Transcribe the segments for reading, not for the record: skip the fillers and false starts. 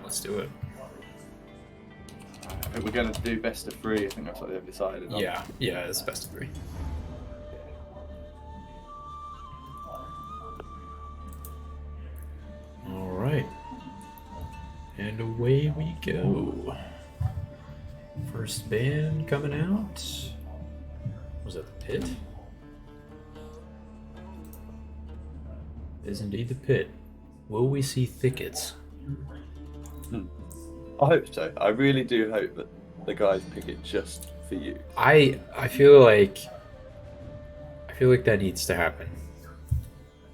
let's do it. I think we're going to do best of 3. I think that's what they've decided on. Yeah, it's best of 3. All right. And away we go. First band coming out. Was that the pit? It is indeed the pit. Will we see thickets? I hope so. I really do hope that the guys pick it just for you. I feel like that needs to happen.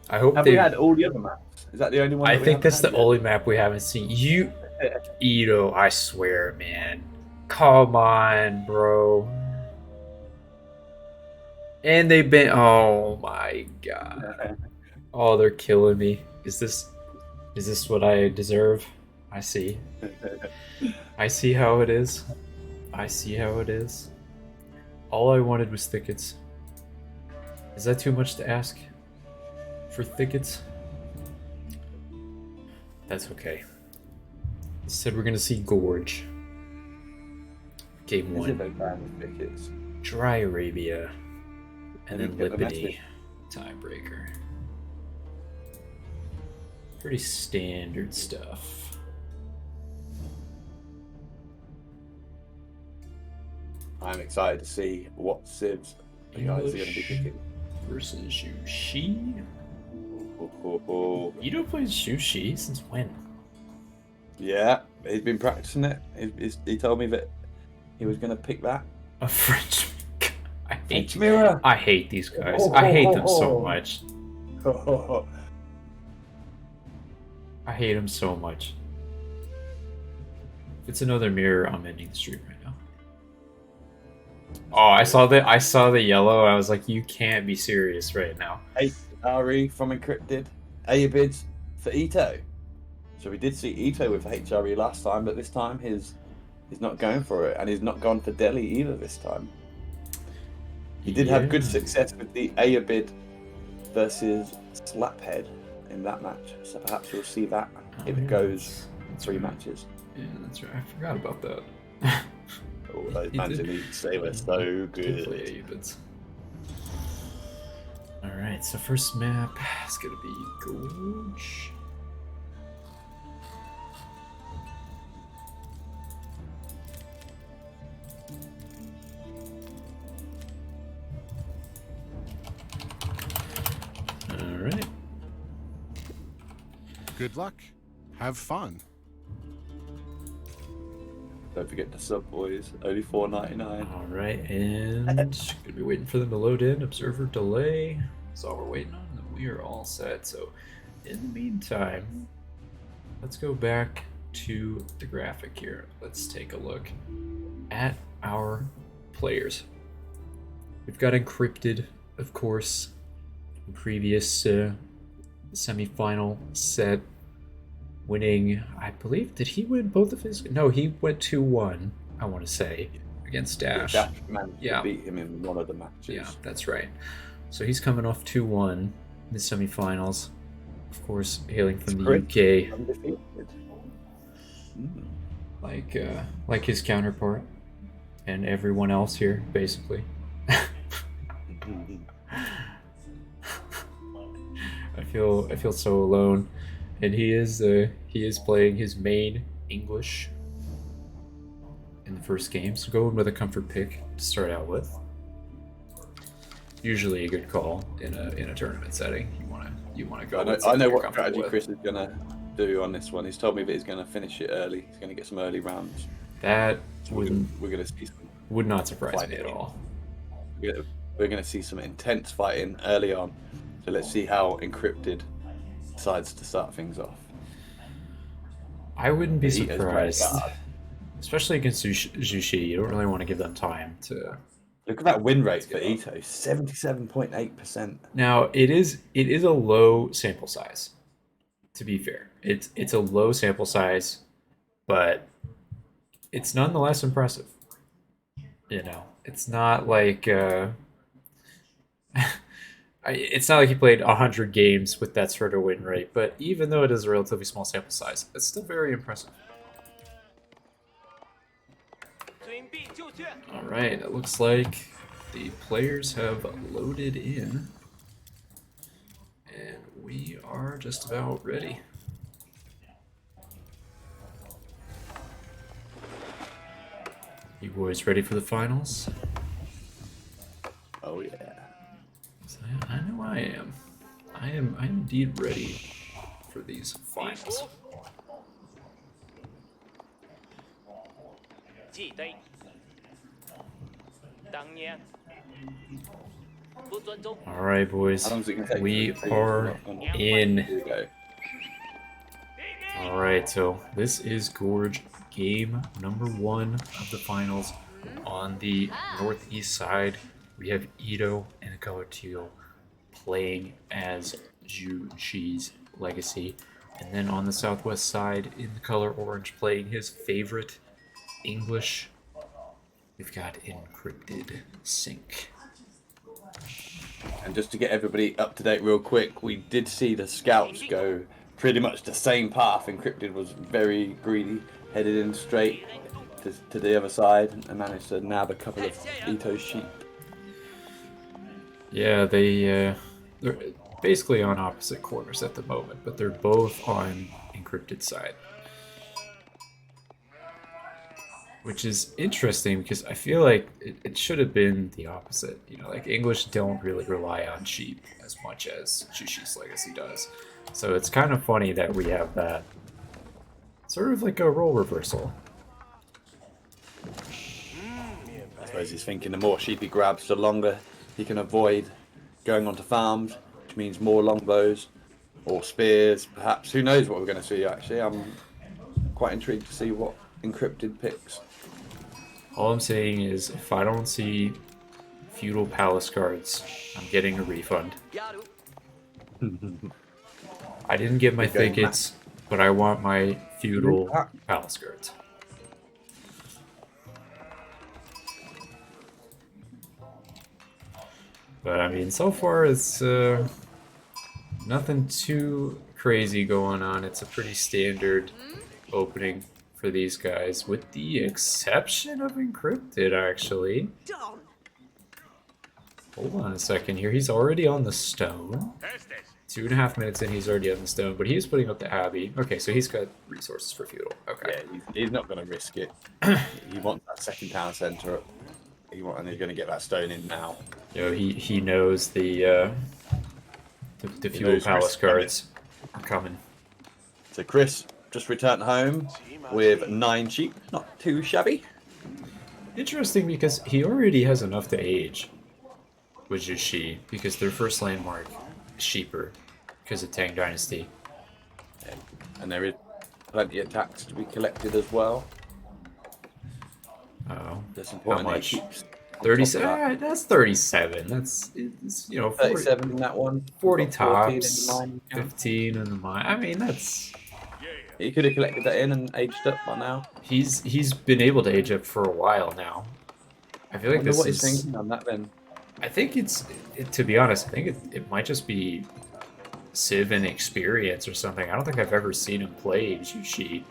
I hope Have we had all the other maps? Is that the only one? I think that's the only map we haven't seen. Eato, I swear, man. Come on, bro. And they've been. Oh my god. Oh, they're killing me. Is this what I deserve? I see. I see how it is. I see how it is. All I wanted was thickets. Is that too much to ask for thickets? That's okay. Instead, we're gonna see Gorge. Game 1. Dry Arabia. And then Lippity. Tiebreaker. Pretty standard stuff. I'm excited to see what Civs the guys are going to be picking. Versus Xushi. Eato plays Xushi since when? Yeah, he's been practicing it. He told me that he was going to pick that. A French. French mirror. I hate these guys. I hate them so much. I hate them so much. If it's another mirror, I'm ending the stream right now. Oh, I saw the yellow. I was like, you can't be serious right now. HRE from Encrypted. Abids for Eato. So we did see Eato with HRE last time, but this time he's not going for it, and he's not gone for Delhi either this time. He did have good success with the Ayabid versus Slaphead in that match, so perhaps we'll see that if it goes 3 matches. Yeah, that's right. I forgot about that. Oh, those Manzanese, they were so good. Alright, so first map is going to be Gorge. Alright. Good luck. Have fun. Don't forget the sub, boys. Only $4.99. Alright, and gonna be waiting for them to load in. Observer delay. That's all we're waiting on. And we are all set. So, in the meantime, let's go back to the graphic here. Let's take a look at our players. We've got Encrypted, of course, in previous semi-final set. Winning, I believe, did he win both of his? No, he went 2-1, I want to say, against Dash. Dash managed to beat him in one of the matches. Yeah, that's right. So he's coming off 2-1 in the semifinals. Of course, hailing from the UK. Undefeated. Like his counterpart and everyone else here, basically. I feel so alone. And he is playing his main English in the first game, so going with a comfort pick to start out with. Usually a good call in a tournament setting. You wanna go. I know what strategy Chris is gonna do on this one. He's told me that he's gonna finish it early. He's gonna get some early rounds. That so we're gonna see some. Would not surprise me at all. We're gonna see some intense fighting early on. So let's see how Encrypted decides to start things off. I wouldn't be surprised, especially against Xushi. You don't really want to give them time to. Look at that win rate for Eato, 77.8%. Now it is a low sample size. To be fair, it's a low sample size, but it's nonetheless impressive. You know, it's not like. It's not like he played 100 games with that sort of win rate, but even though it is a relatively small sample size, it's still very impressive. All right, it looks like the players have loaded in, and we are just about ready. You boys ready for the finals? Oh yeah. So I know I am. I am indeed ready for these finals. 记得，当年不尊重。 All right, boys, How long is it going to take? we to- are in. Here we go. All right, so this is Gorge game number 1 of the finals. On the northeast side, we have Eato and Goateel playing as Jushi's Legacy. And then on the southwest side, in the color orange, playing his favorite English, we've got EncryptedSync. And just to get everybody up to date real quick, we did see the scouts go pretty much the same path. Encrypted was very greedy, headed in straight to the other side and managed to nab a couple of Eato sheep. Yeah, they're basically on opposite corners at the moment, but they're both on encrypted side. Which is interesting because I feel like it should have been the opposite. You know, like English don't really rely on sheep as much as Jushi's Legacy does. So it's kind of funny that we have that sort of like a role reversal. I suppose he's thinking the more sheep he grabs, the longer he can avoid going onto farms, which means more longbows or spears, perhaps. Who knows what we're going to see, actually. I'm quite intrigued to see what Encrypted picks. All I'm saying is if I don't see feudal palace guards, I'm getting a refund. I didn't get my thickets, but I want my feudal palace guards. But I mean, so far it's nothing too crazy going on. It's a pretty standard opening for these guys, with the exception of Encrypted, actually. Hold on a second here. He's already on the stone. 2.5 minutes in, he's already on the stone, but he's putting up the Abbey. Okay, so he's got resources for feudal. Okay. Yeah, he's not going to risk it. He wants that second town centre up. And he's going to get that stone in now. You know, he knows the feudal palace guards are coming. So Chris just returned home with 9 sheep. Not too shabby. Interesting because he already has enough to age with Jushi, because their first landmark is sheeper because of Tang Dynasty. And there is plenty of tax to be collected as well. Oh, That's how important. much? 37. That's 37. That's, it's, you know, 40, 37 in that one. 40 Got 14 in tops, the mine. 15 in the mine. I mean, that's. He could have collected that in and aged up by now. He's been able to age up for a while now. I feel like I wonder this what is. he's thinking on that then. I think to be honest, I think it might just be Civ and experience or something. I don't think I've ever seen him play Jushi.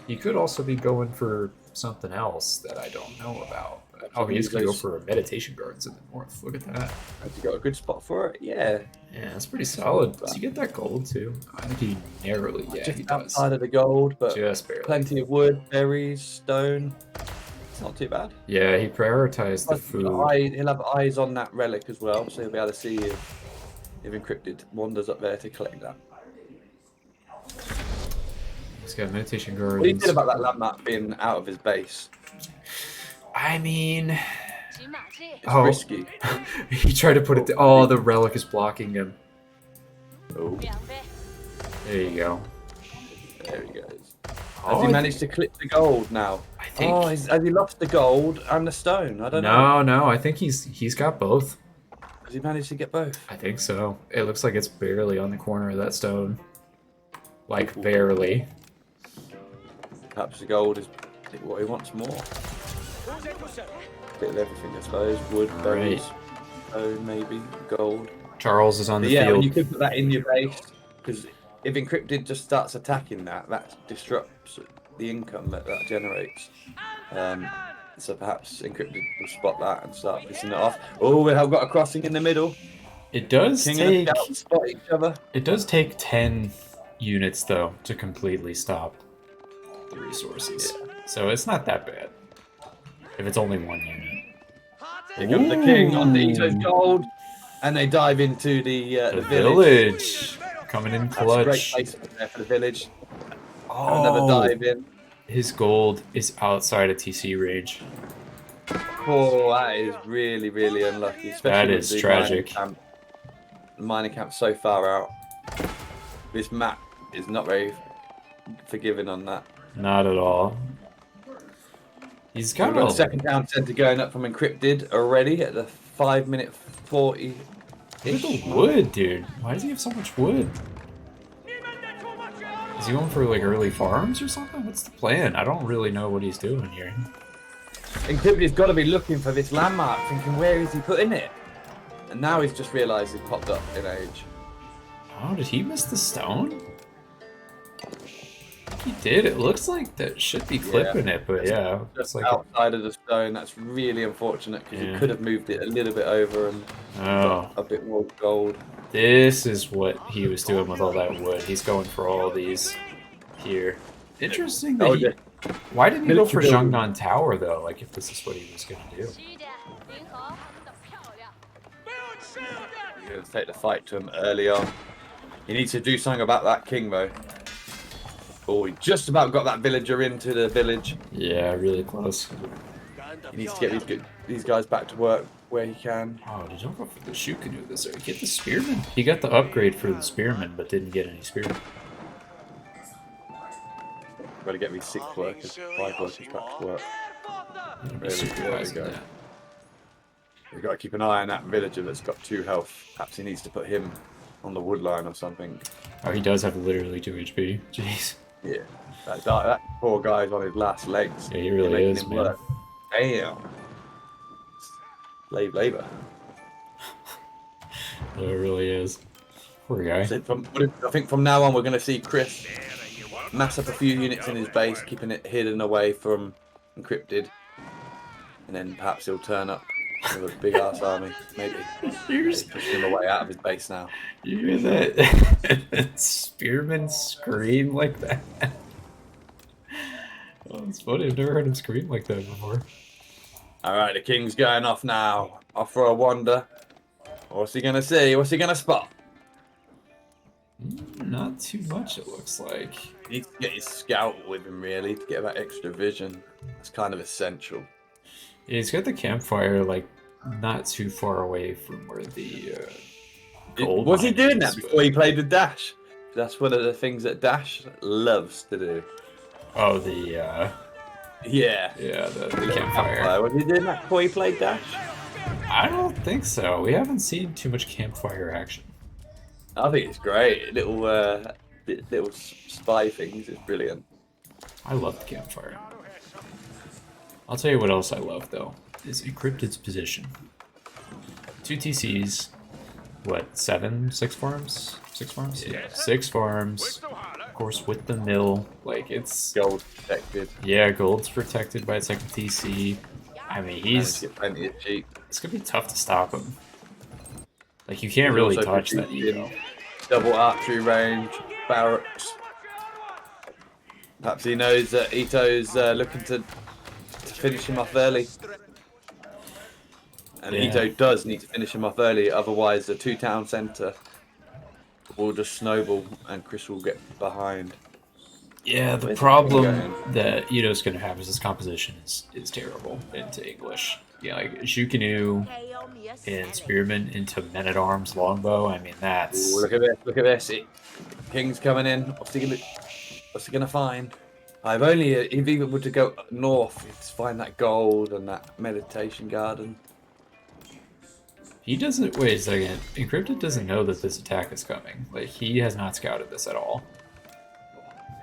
He could also be going for something else that I don't know about. But, oh, he's going to go for meditation gardens in the north. Look at that. Has he got a good spot for it? Yeah. Yeah, that's pretty solid. Does he get that gold too? I think he narrowly, yeah, Just he does. outside of the gold, but Just barely. plenty of wood, berries, stone. It's not too bad. Yeah, he prioritized the food. He'll have eyes on that relic as well, so he'll be able to see if Encrypted wanders up there to collect that. He's got meditation What do you gardens. feel about that landmark being out of his base? I mean, It's oh, risky. he tried to put it. Oh, the relic is blocking him. Oh, There you go. there he goes. Oh, Has he managed to clip the gold now? I think. Oh, has he lost the gold and the stone? I don't know. No. I think he's got both. Has he managed to get both? I think so. It looks like it's barely on the corner of that stone. Like barely. Perhaps the gold is what he wants more. Bit of everything, I suppose. Wood, All berries, stone, maybe gold. Charles is on the But yeah, field. you could put that in your base because if Encrypted just starts attacking that disrupts the income that generates. So perhaps Encrypted will spot that and start pissing it off. Oh, we have got a crossing in the middle. It does King take and the Scout spot each other. it does take 10 units though to completely stop the resources. So it's not that bad. If it's only 1 unit. Here comes the King on the Ito's gold. And they dive into the The village. village coming in That's a great clutch. place there for the village. Oh, Another dive in. his gold is outside of TC range. Oh, that is really, really unlucky. Especially That with is the tragic. The mining camp so far out. This map is not very forgiving on that. Not at all. He's We've got got a the second town centre going up from Encrypted already at the 5-minute 40. Look at the wood, dude. Why does he have so much wood? Is he going for like early farms or something? What's the plan? I don't really know what he's doing here. Encrypted's got to be looking for this landmark, thinking where is he putting it? And now he's just realised it popped up in age. Oh, did he miss the stone? He did. It looks like that should be clipping it, but yeah. It's Just like outside of the stone, that's really unfortunate because Yeah. he could have moved it a little bit over and oh, got a bit more gold. this is what he was doing with all that wood. He's going for all these here. Interesting that he, why didn't he go for Military building. Zhangnan Tower though? Like if this is what he was gonna do. 7点，银河的漂亮。 He's going to take the fight to him early on. He needs to do something about that king though. Oh, he just about got that villager into the village. Yeah, really close. He needs to get these guys back to work where he can. Oh, did you go for the shoot canoe this early? Get the spearman. He got the upgrade for the spearman, but didn't get any spearmen. Got to get these 6 workers, 5 workers back to work. I'm gonna be There we supervising go. that. We've got to keep an eye on that villager that's got 2 health. Perhaps he needs to put him on the wood line or something. Oh, he does have literally 2 HP. Jeez. Yeah, that poor guy's on his last legs. Yeah, he You're really making is, him man. work. Damn. Slave labor. It really is. Poor guy. So I think from now on we're going to see Chris mass up a few units in his base, keeping it hidden away from Encrypted. And then perhaps he'll turn up with a big ass army. Maybe. He's pushing him away out of his base now. You hear that spearman scream like that? Oh, it's funny. I've never heard him scream like that before. Alright, the king's going off now. Off for a wander. What's he going to see? What's he going to spot? Not too much, it looks like. He needs to get his scout with him, really, to get that extra vision. It's kind of essential. Yeah, he's got the campfire, like, not too far away from where the gold Was he mine doing is, that before he played with Dash? That's one of the things that Dash loves to do. Oh, the, Yeah. yeah, the campfire. Was he doing that before he played Dash? I don't think so. We haven't seen too much campfire action. I think it's great. Little spy things is brilliant. I love the campfire. I'll tell you what else I love, though, is Encrypted's position. 2 TCs, what, 6 farms? 6 farms? Yeah, 6 farms. Of course, with the mill, like, it's... Gold protected. Yeah, gold's protected by its second TC. I mean, Managed he's... to get plenty of cheap. It's gonna be tough to stop him. Like, you can't really Also touch that producing Eato. Double archery range, barracks. Perhaps he knows that Ito's looking to finish him off early. And Yeah. Eato does need to finish him off early, otherwise the 2-town centre will just snowball and Chris will get behind. Yeah, the Where's the problem thing going? that Ito's gonna have is his composition is terrible into English. Yeah, like Shukanu and Spearman into Men-at-Arms longbow. I mean, that's... Ooh, look at this, look at this. King's coming in. What's he gonna find? If he were to go north, he'd find that gold and that meditation garden. He doesn't... Wait a second. Encrypted doesn't know that this attack is coming. Like, he has not scouted this at all.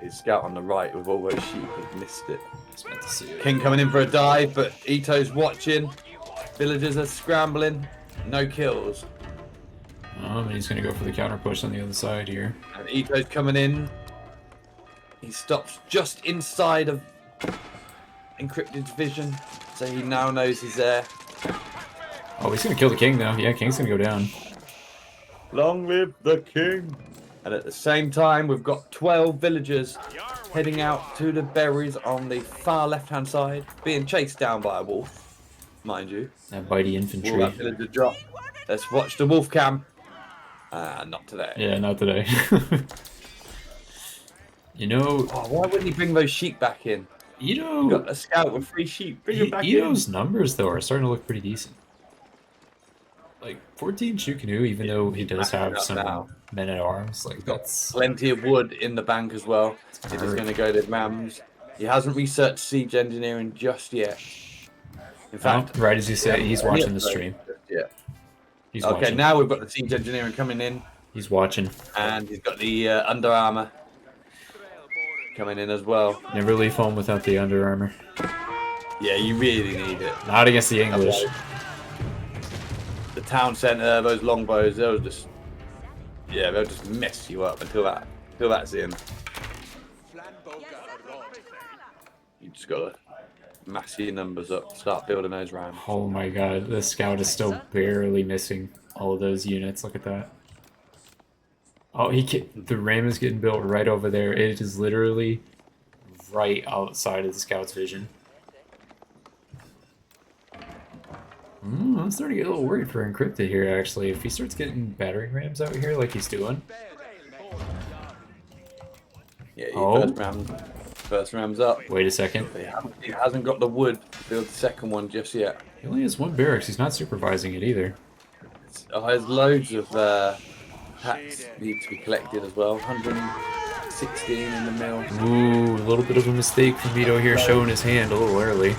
His scout on the right with all those sheep has missed it. Just meant to see it. King coming in for a dive, but Ito's watching. Villagers are scrambling. No kills. And he's gonna go for the counter push on the other side here. And Ito's coming in. He stops just inside of Encrypted's vision, so he now knows he's there. Oh, he's gonna kill the king though. Yeah, king's gonna go down. Long live the king! And at the same time, we've got 12 villagers heading out to the berries on the far left-hand side, being chased down by a wolf, mind you. That bitey Will infantry. that villager drop? Let's watch the wolf cam. Not today. Yeah, not today. You know, Oh, why wouldn't he bring those sheep back in? Eato. Got a scout with 3 sheep. Bring them back Ito's numbers though are starting to look pretty decent. Like 14 shoot canoe, even though he does have some men at arms, like that's in. Plenty of wood in the bank as well. If he's going to go to Rams. He hasn't researched siege engineering just yet. In fact, right as you say, he's watching the stream. Yeah. He's Okay, watching. now we've got the siege engineering coming in, He's watching. and he's got the under armor coming in as well. Never leave home without the Under Armour. Yeah, you really need it. Not against the English. The town centre, those longbows, they'll just mess you up until that's in. You just gotta mass your numbers up, start building those rams. Oh my god, the scout is still barely missing all of those units. Look at that. Oh, the ram is getting built right over there. It is literally right outside of the scout's vision. I'm starting to get a little worried for Encrypted here, actually. If he starts getting battering rams out here like he's doing. Yeah, first ram's up. Wait a second. He hasn't got the wood to build the second one just yet. He only has 1 barracks. He's not supervising it either. There's loads of packs need to be collected as well. 116 in the mill. Ooh, a little bit of a mistake from Eato here, showing his hand a little early.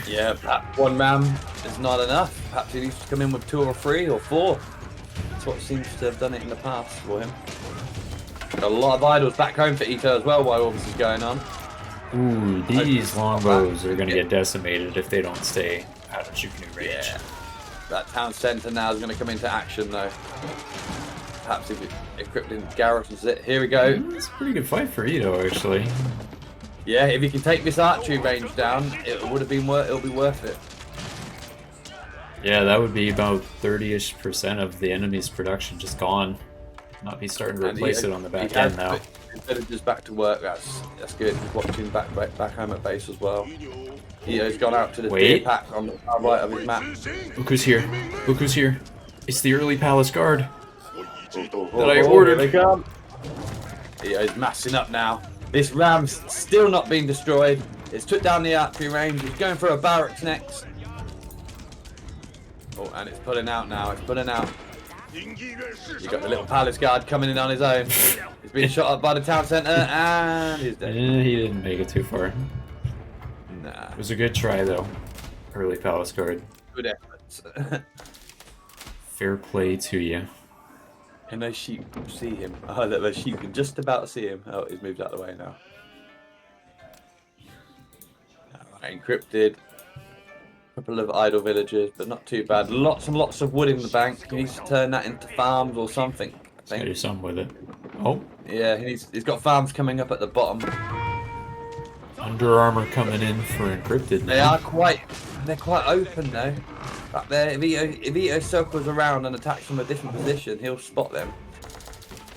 Yeah, perhaps 1 ram is not enough. Perhaps he needs to come in with 2 or 3 or 4. That's what seems to have done it in the past for him. Got a lot of idols back home for Eato as well while all this is going on. Ooh, these longbows are going to get decimated if they don't stay out of shooting range. Yeah. That town centre now is going to come into action though. Perhaps if Encrypted garrisons it. Here we go. It's a pretty good fight for Eato, actually. Yeah, if he can take this archery range down, it would have been it'll be worth it. Yeah, that would be about 30-ish% of the enemy's production just gone. Not be starting to replace it on the back end now. Instead of just back to work, that's good. He's watching back home at base as well. He's gone out to the deer pack on the far right of his map. Look who's here. Look who's here. It's the early Palace Guard that I Here ordered. they come. He's massing up now. This ram's still not been destroyed. It's took down the archery range. He's going for a barracks next. Oh, and it's pulling out now. It's pulling out. You got the little palace guard coming in on his own. He's being shot up by the town centre and he's dead. Yeah, he didn't make it too far. Nah. It was a good try, though. Early Palace Guard. Good efforts. Fair play to you. Can those sheep see him? Oh, look, those sheep can just about see him. Oh, he's moved out of the way now. Alright, Encrypted. Couple of idle villagers, but not too bad. Lots and lots of wood in the bank. He needs to turn that into farms or something. I Gotta do think. something with it. Oh, Yeah, he's got farms coming up at the bottom. Under Armour coming in for Encrypted now. They're quite open though. Back there, if Eato circles around and attacks from a different position, he'll spot them.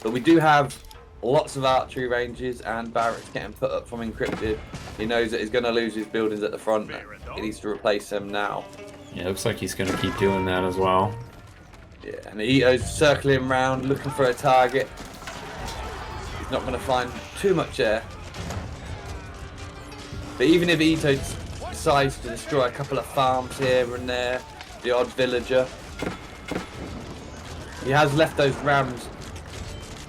But we do have lots of archery ranges and barracks getting put up from Encrypted. He knows that he's going to lose his buildings at the front. He needs to replace them now. Yeah, looks like he's gonna keep doing that as well. Yeah, and Eato's circling around looking for a target. He's not going to find too much there. But even if Eato decides to destroy a couple of farms here and there, the odd villager, he has left those rams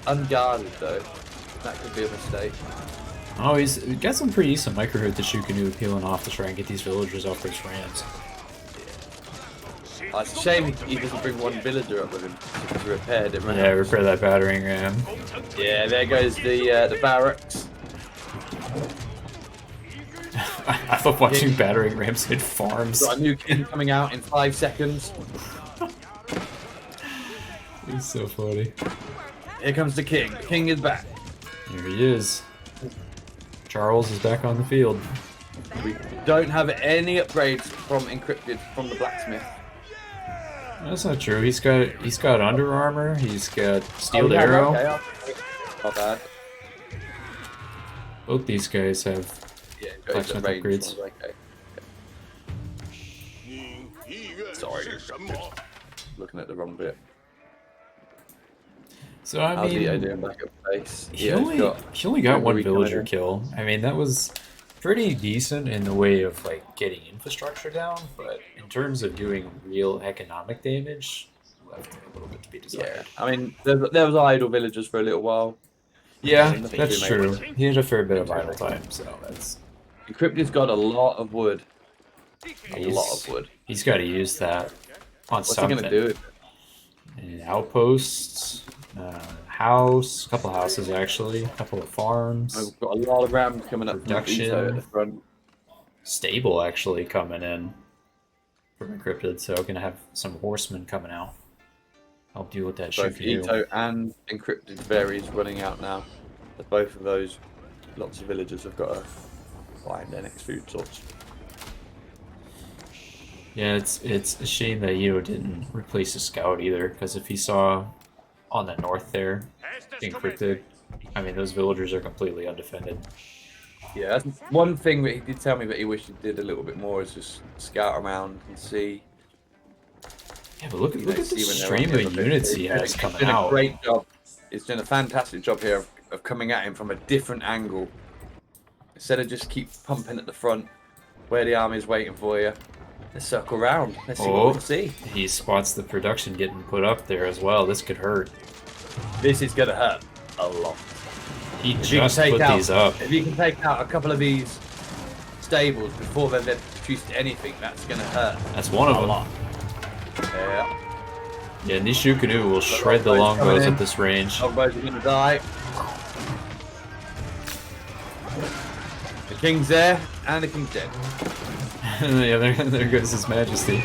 unguarded though. That could be a mistake. Oh, he's got some pretty decent microhood to shoot canoe peeling off to try and get these villagers off those rams. Oh, it's a shame he doesn't bring 1 villager up with him to repair them. Yeah, repair that battering ram. Yeah, there goes the barracks. I love watching battering rams hit farms. Got a new king coming out in 5 seconds. He's so funny. Here comes the king. The king is back. Here he is. Charles is back on the field. We don't have any upgrades from Encrypted from the blacksmith. That's not true. He's got under armor. He's got steeled yeah, arrow. Okay, not bad. Both these guys have Yeah, blacksmith upgrades. Okay. Sorry, looking at the wrong bit. So I How's mean, Eato doing back up base? he only got one villager kill. I mean, that was pretty decent in the way of like getting infrastructure down, but in terms of doing real economic damage, left a little bit to be desired. Yeah, I mean, there was idle villagers for a little while. Yeah, Nothing that's too true. major. He had a fair bit of idle time, so that's. Encrypted's got a lot of wood. A lot of wood. He's got to use that on What's something. he gonna do? An outposts, house, a couple houses actually, a couple of farms. We've got a lot of rams coming up from Production. Eato at the front. Stable actually coming in from Encrypted, so gonna have some horsemen coming out. Help deal with that Both Shuku. Eato and Encrypted berries running out now. But both of those, lots of villagers have got to find their next food source. Yeah, it's a shame that Eato didn't replace his scout either, because if he saw on the north there, Encrypted, I mean those villagers are completely undefended. Yeah, that's one thing that he did tell me that he wished he did a little bit more is just scout around and see. Yeah, but look at the see when they're stream on the of other units bit. he has coming He's done out. a great job. He's done a fantastic job here of coming at him from a different angle. Instead of just keep pumping at the front where the army's waiting for you. Let's circle around. Let's see what we can see. He spots the production getting put up there as well. This could hurt. This is going to hurt a lot. He If you can just take put out- these up. If you can take out a couple of these stables before they've produced anything, that's going to hurt That's one of a them. lot. Yeah. Yeah, and these Shukanu will shred the longbows coming longbows in. at this range. Longbows are going to die. The king's there, and the king's dead. Yeah, there goes His Majesty.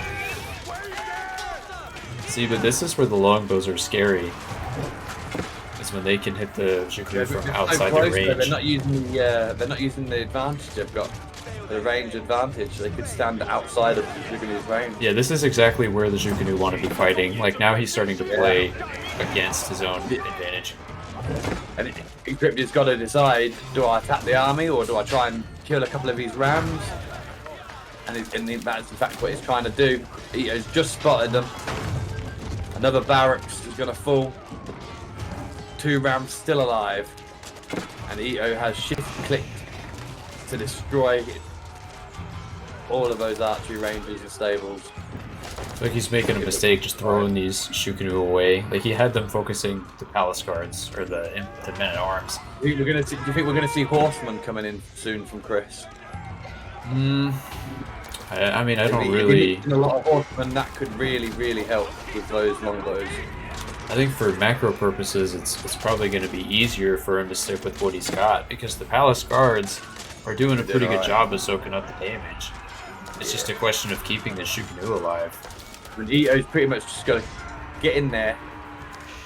See, but this is where the longbows are scary. Is when they can hit the Shukanu from outside their range. They're not using the advantage they've got. The range advantage. They could stand outside of the Shukanu's range. Yeah, this is exactly where the Shukanu want to be fighting. Like, now he's starting to play against his own advantage. And Encrypted's got to decide: do I attack the army or do I try and kill a couple of these rams? And that's in fact what he's trying to do. Eato's just spotted them. Another barracks is going to fall. 2 rams still alive, and Eato has shift-clicked to destroy all of those archery ranges and stables. Like he's making a mistake just throwing these Shukanu away. Like he had them focusing the palace guards or the men at arms. Do you think we're going to see horsemen coming in soon from Chris? I mean, I don't If really. a lot of horsemen, that could really help with those longbows. I think for macro purposes, it's probably going to be easier for him to stick with what he's got because the palace guards are doing a pretty good job of soaking up the damage. It's just a question of keeping the Shukanu alive. And Eato's pretty much just got to get in there,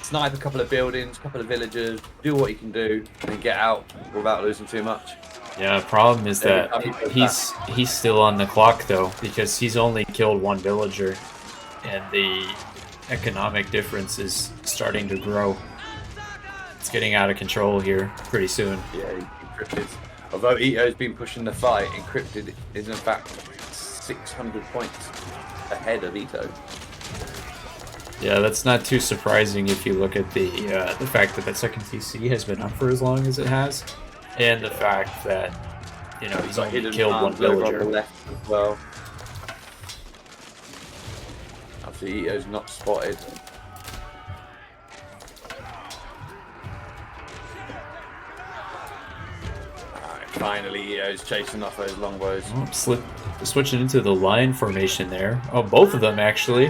snipe a couple of buildings, a couple of villagers, do what he can do, and then get out without losing too much. Yeah, the problem is that he's still on the clock though because he's only killed 1 villager, and the economic difference is starting to grow. It's getting out of control here pretty soon. Yeah, Encrypted. Although Eato's been pushing the fight, Encrypted is in fact 600 points ahead of Eato. Yeah, that's not too surprising if you look at the fact that second TC has been up for as long as it has, and the fact that he's only Hidden killed 1 farms over on the villager. left as well. Obviously, Eato's not spotted. Alright, finally Eato's chasing off those longbows. Switching into the line formation there. Oh, both of them actually,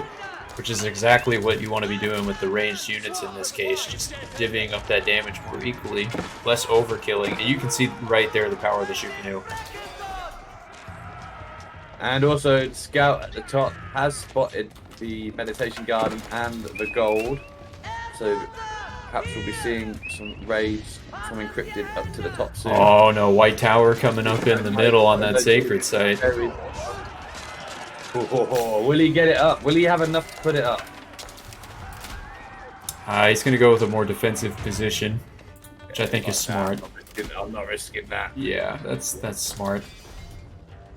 which is exactly what you want to be doing with the ranged units in this case. Just divvying up that damage more equally, less overkilling. And you can see right there the power of the Shukanu. And also, Scout at the top has spotted the meditation garden and the gold. So perhaps we'll be seeing some raids from Encrypted up to the top soon. Oh no, White Tower coming up in the middle on that sacred site. Will he get it up? Will he have enough to put it up? He's going to go with a more defensive position, which I think is smart. I'm not risking that. Yeah, that's smart.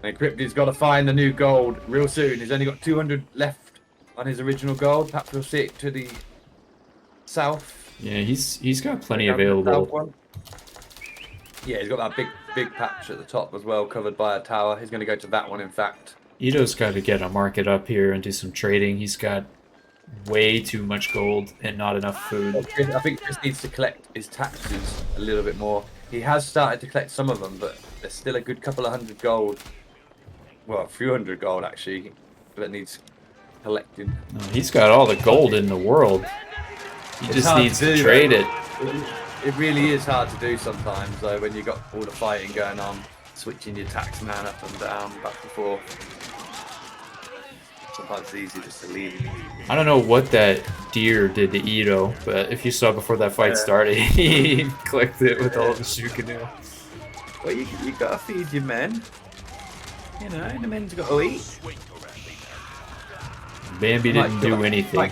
Encrypted's got to find the new gold real soon. He's only got 200 left on his original gold. Perhaps we'll see it to the south. Yeah, he's got plenty available. Yeah, he's got that big patch at the top as well, covered by a tower. He's going to go to that one, in fact. Eato's got to get a market up here and do some trading. He's got way too much gold and not enough food. I think Chris needs to collect his taxes a little bit more. He has started to collect some of them, but there's still a good couple of hundred gold. Well, a few hundred gold, actually, that needs collecting. No, he's got all the gold in the world. He just needs to trade it. It really is hard to do sometimes, though, when you've got all the fighting going on, switching your tax man up and down, back and forth. Sometimes it's easy just to leave. I don't know what that deer did to Eato, but if you saw before that fight started, he clicked it with all the Shukanu. Well, you gotta feed your men. You know, the men's got to eat. Bambi didn't do anything.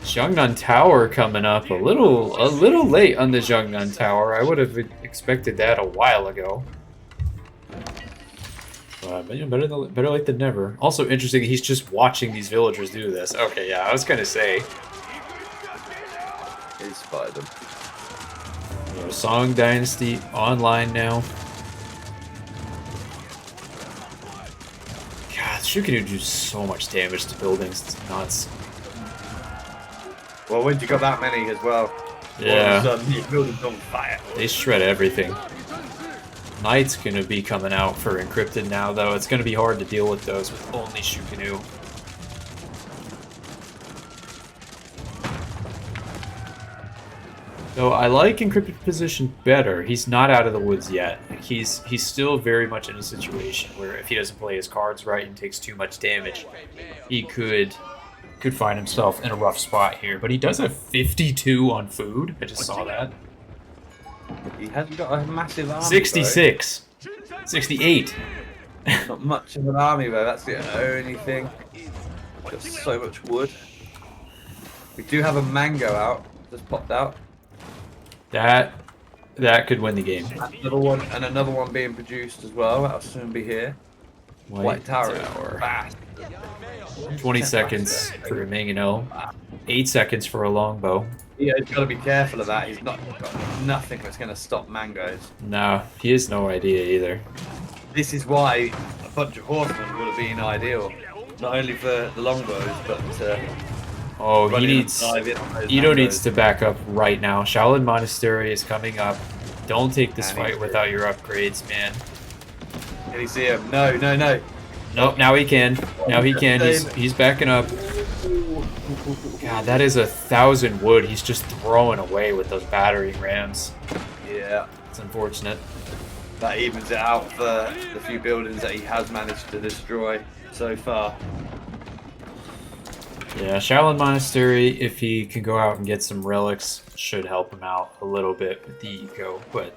Xiangnan Tower coming up a little late on the Xiangnan Tower. I would have expected that a while ago. But you know, better late than never. Also interesting, he's just watching these villagers do this. Okay, yeah, I was gonna say. He spotted them. Song Dynasty online now. God, Shukanu do so much damage to buildings. It's nuts. Well, when you got that many as well, yeah, all of a sudden your building's on fire. They shred everything. Knight's gonna be coming out for Encrypted now, though. It's gonna be hard to deal with those with only Shukanu. So I like Encrypted position better. He's not out of the woods yet. He's still very much in a situation where if he doesn't play his cards right and takes too much damage, he could find himself in a rough spot here. But he does have 52 on food. I just saw that. He hasn't got a massive army. 66. 68. Not much of an army though. That's the only thing. Got so much wood. We do have a mango out. Just popped out. That could win the game. Another one, and another one being produced as well. That'll soon be here. White Tower. Fast. 20 seconds for a Mangano. 8 seconds for a longbow. Yeah, he's got to be careful of that. He's not got nothing that's going to stop mangoes. No, he has no idea either. This is why a bunch of horsemen would have been ideal. Not only for the longbows, but oh, he needs... Eato needs to back up right now. Shaolin Monastery is coming up. Don't take this fight without your upgrades, man. Can he see him? No, no, no. Nope, now he can. Now he can. He's backing up. God, that is 1,000 wood. He's just throwing away with those battering rams. Yeah. It's unfortunate. That evens it out for the few buildings that he has managed to destroy so far. Yeah, Shaolin Monastery, if he can go out and get some relics, should help him out a little bit with the eco, but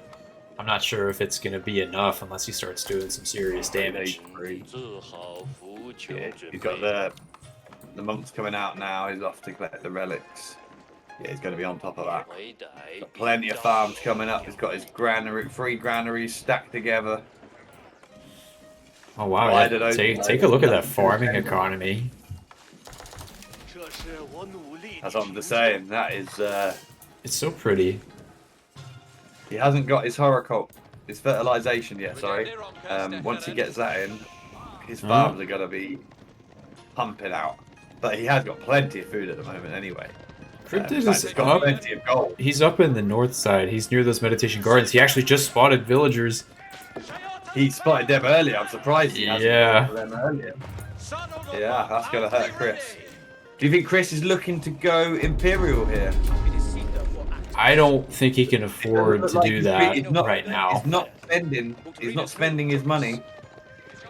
I'm not sure if it's going to be enough unless he starts doing some serious damage. Yeah, he's got the monks coming out now. He's off to collect the relics. Yeah, he's going to be on top of that. Got plenty of farms coming up. He's got his granary, 3 granaries stacked together. Oh wow, yeah. Take a look at that farming economy. That's what I'm just saying. That is... it's so pretty. He hasn't got his horocult, his fertilization yet, sorry. Once he gets that in, his farms are going to be pumping out. But he has got plenty of food at the moment anyway. Encrypted is up. Plenty of gold. He's up in the north side. He's near those meditation gardens. He actually just spotted villagers. He spotted them earlier. I'm surprised he hasn't spotted them earlier. Yeah, that's going to hurt Chris. Do you think Chris is looking to go Imperial here? I don't think he can afford to do that right now. He's not spending his money.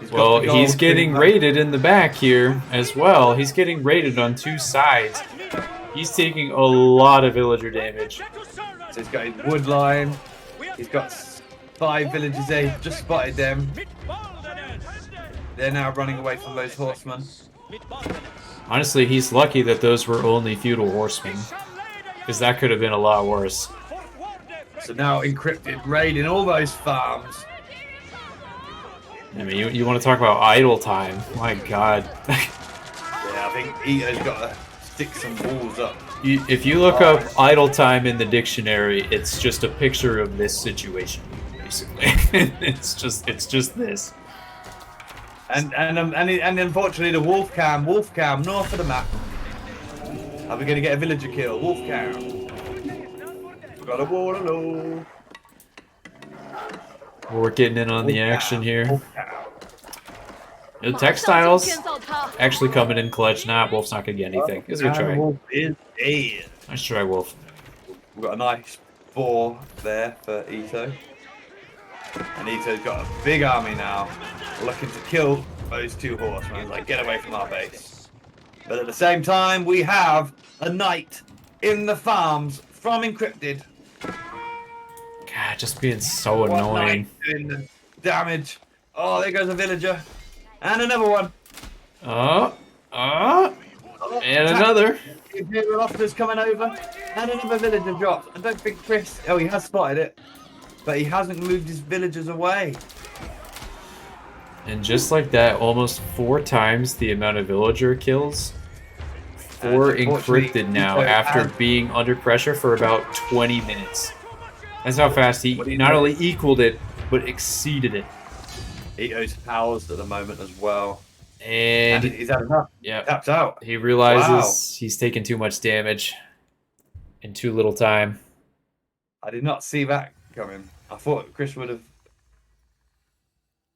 Well, he's getting raided in the back here as well. He's getting raided on 2 sides. He's taking a lot of villager damage. So he's got his wood line. He's got 5 villagers there. He's just spotted them. They're now running away from those horsemen. Honestly, he's lucky that those were only feudal horsemen, because that could have been a lot worse. So now Encrypted raiding all those farms. I mean, you want to talk about idle time? My God. Yeah, I think Eato's got to stick some walls up. If you look up idle time in the dictionary, it's just a picture of this situation, basically. it's just this. And unfortunately, the wolf cam north of the map. Are we going to get a villager kill? Wolf cam. We got a Waterloo. We're getting in on the action here. Wolf cam. The textiles actually coming in clutch. Nah, Wolf's not gonna get anything. It's a good try. Wolf is dead. Nice try, Wolf. We've got a nice boar there for Eato. And Ito's got a big army now, looking to kill those 2 horsemen. Like, get away from our base. But at the same time, we have a knight in the farms from Encrypted. God, just being so annoying. Knight doing the damage. Oh, there goes a villager. And another one. And another. Imperial officers coming over. And another villager drops. I don't think Chris... Oh, he has spotted it. But he hasn't moved his villagers away. And just like that, almost 4 times the amount of villager kills for Encrypted now after being under pressure for about 20 minutes. That's how fast he not only equaled it, but exceeded it. Eato's housed at the moment as well. And he's had enough. Yeah, Tapped out. He realizes he's taken too much damage in too little time. I did not see that coming. I thought Chris would have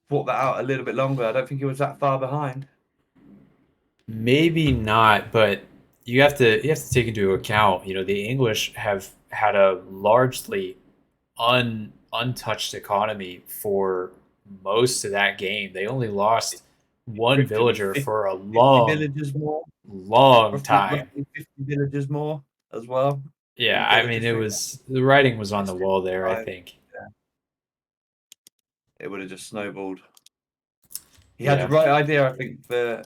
fought that out a little bit longer. I don't think he was that far behind. Maybe not, but you have to take into account, the English have had a largely untouched economy for most of that game. They only lost 1 villager for a long time. 50 villagers more as well. Yeah, I mean, the writing was on the wall there, I think. Yeah. It would have just snowballed. He had the right idea, I think, for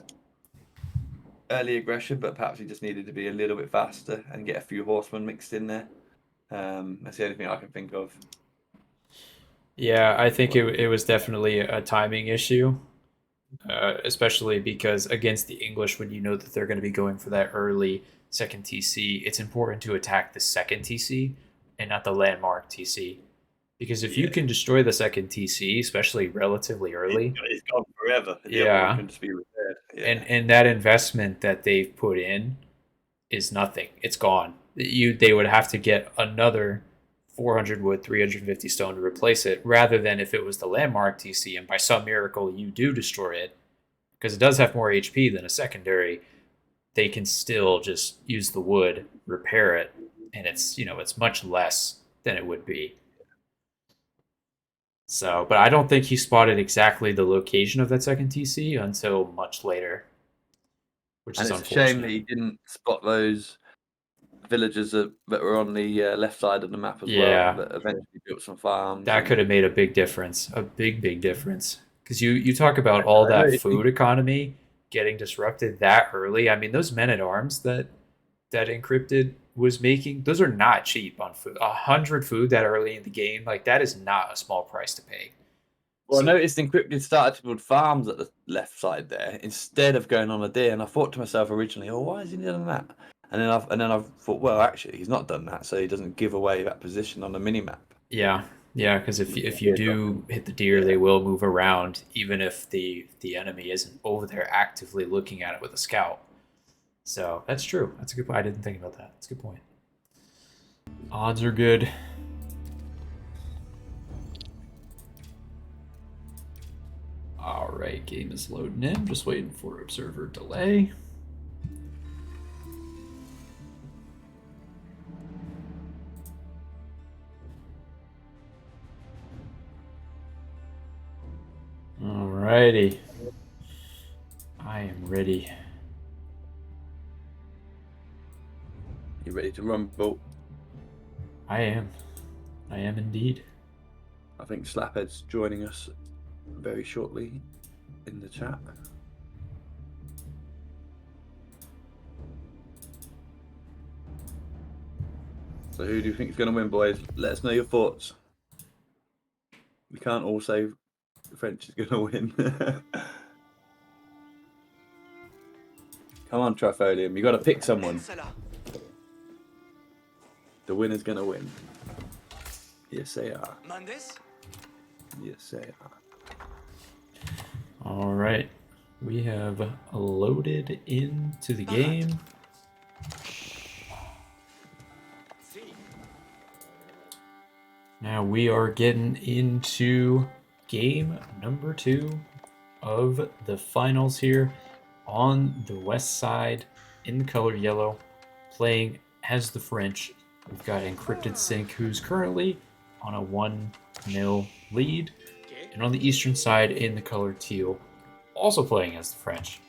early aggression, but perhaps he just needed to be a little bit faster and get a few horsemen mixed in there. That's the only thing I can think of. Yeah, I think it was definitely a timing issue, especially because against the English, when you know that they're going to be going for that early second TC, it's important to attack the second TC and not the landmark TC. Because if you can destroy the second TC, especially relatively early, it's gone forever. The other one can just be repaired. Yeah. And that investment that they've put in is nothing. It's gone. They would have to get another 400 wood, 350 stone to replace it, rather than if it was the landmark TC and by some miracle you do destroy it, because it does have more HP than a secondary, they can still just use the wood, repair it, and it's much less than it would be. So, but I don't think he spotted exactly the location of that second TC until much later, which is unfortunate. It's a shame that he didn't spot those villagers that were on the left side of the map as well, that eventually built some farms. That could have made a big difference, a big difference. Because you talk about all that food economy getting disrupted that early. I mean, those men-at-arms that Encrypted was making, those are not cheap on food. 100 food that early in the game, like, that is not a small price to pay. Well, I noticed Encrypted started to build farms at the left side there instead of going on a deer, and I thought to myself originally, oh, why is he doing that? And then I thought, well, actually, he's not done that, so he doesn't give away that position on the mini-map. Yeah, because if you do hit the deer, they will move around, even if the enemy isn't over there actively looking at it with a scout. So that's true. That's a good point. I didn't think about that. That's a good point. Odds are good. All right, game is loading in. Just waiting for observer delay. Alrighty. I am ready. You ready to rumble? I am. I am indeed. I think Slaphead's joining us very shortly in the chat. So who do you think is going to win, boys? Let us know your thoughts. We can't all say French is going to win. Come on, Trifolium. You got to pick someone. The winner's going to win. Yes, they are. Yes, they are. All right. We have loaded into the game. Now we are getting into game number 2 of the finals here on the west side in the color yellow, playing as the French. We've got EncryptedSync, who's currently on a 1-0 lead. And on the eastern side in the color teal, also playing as the French,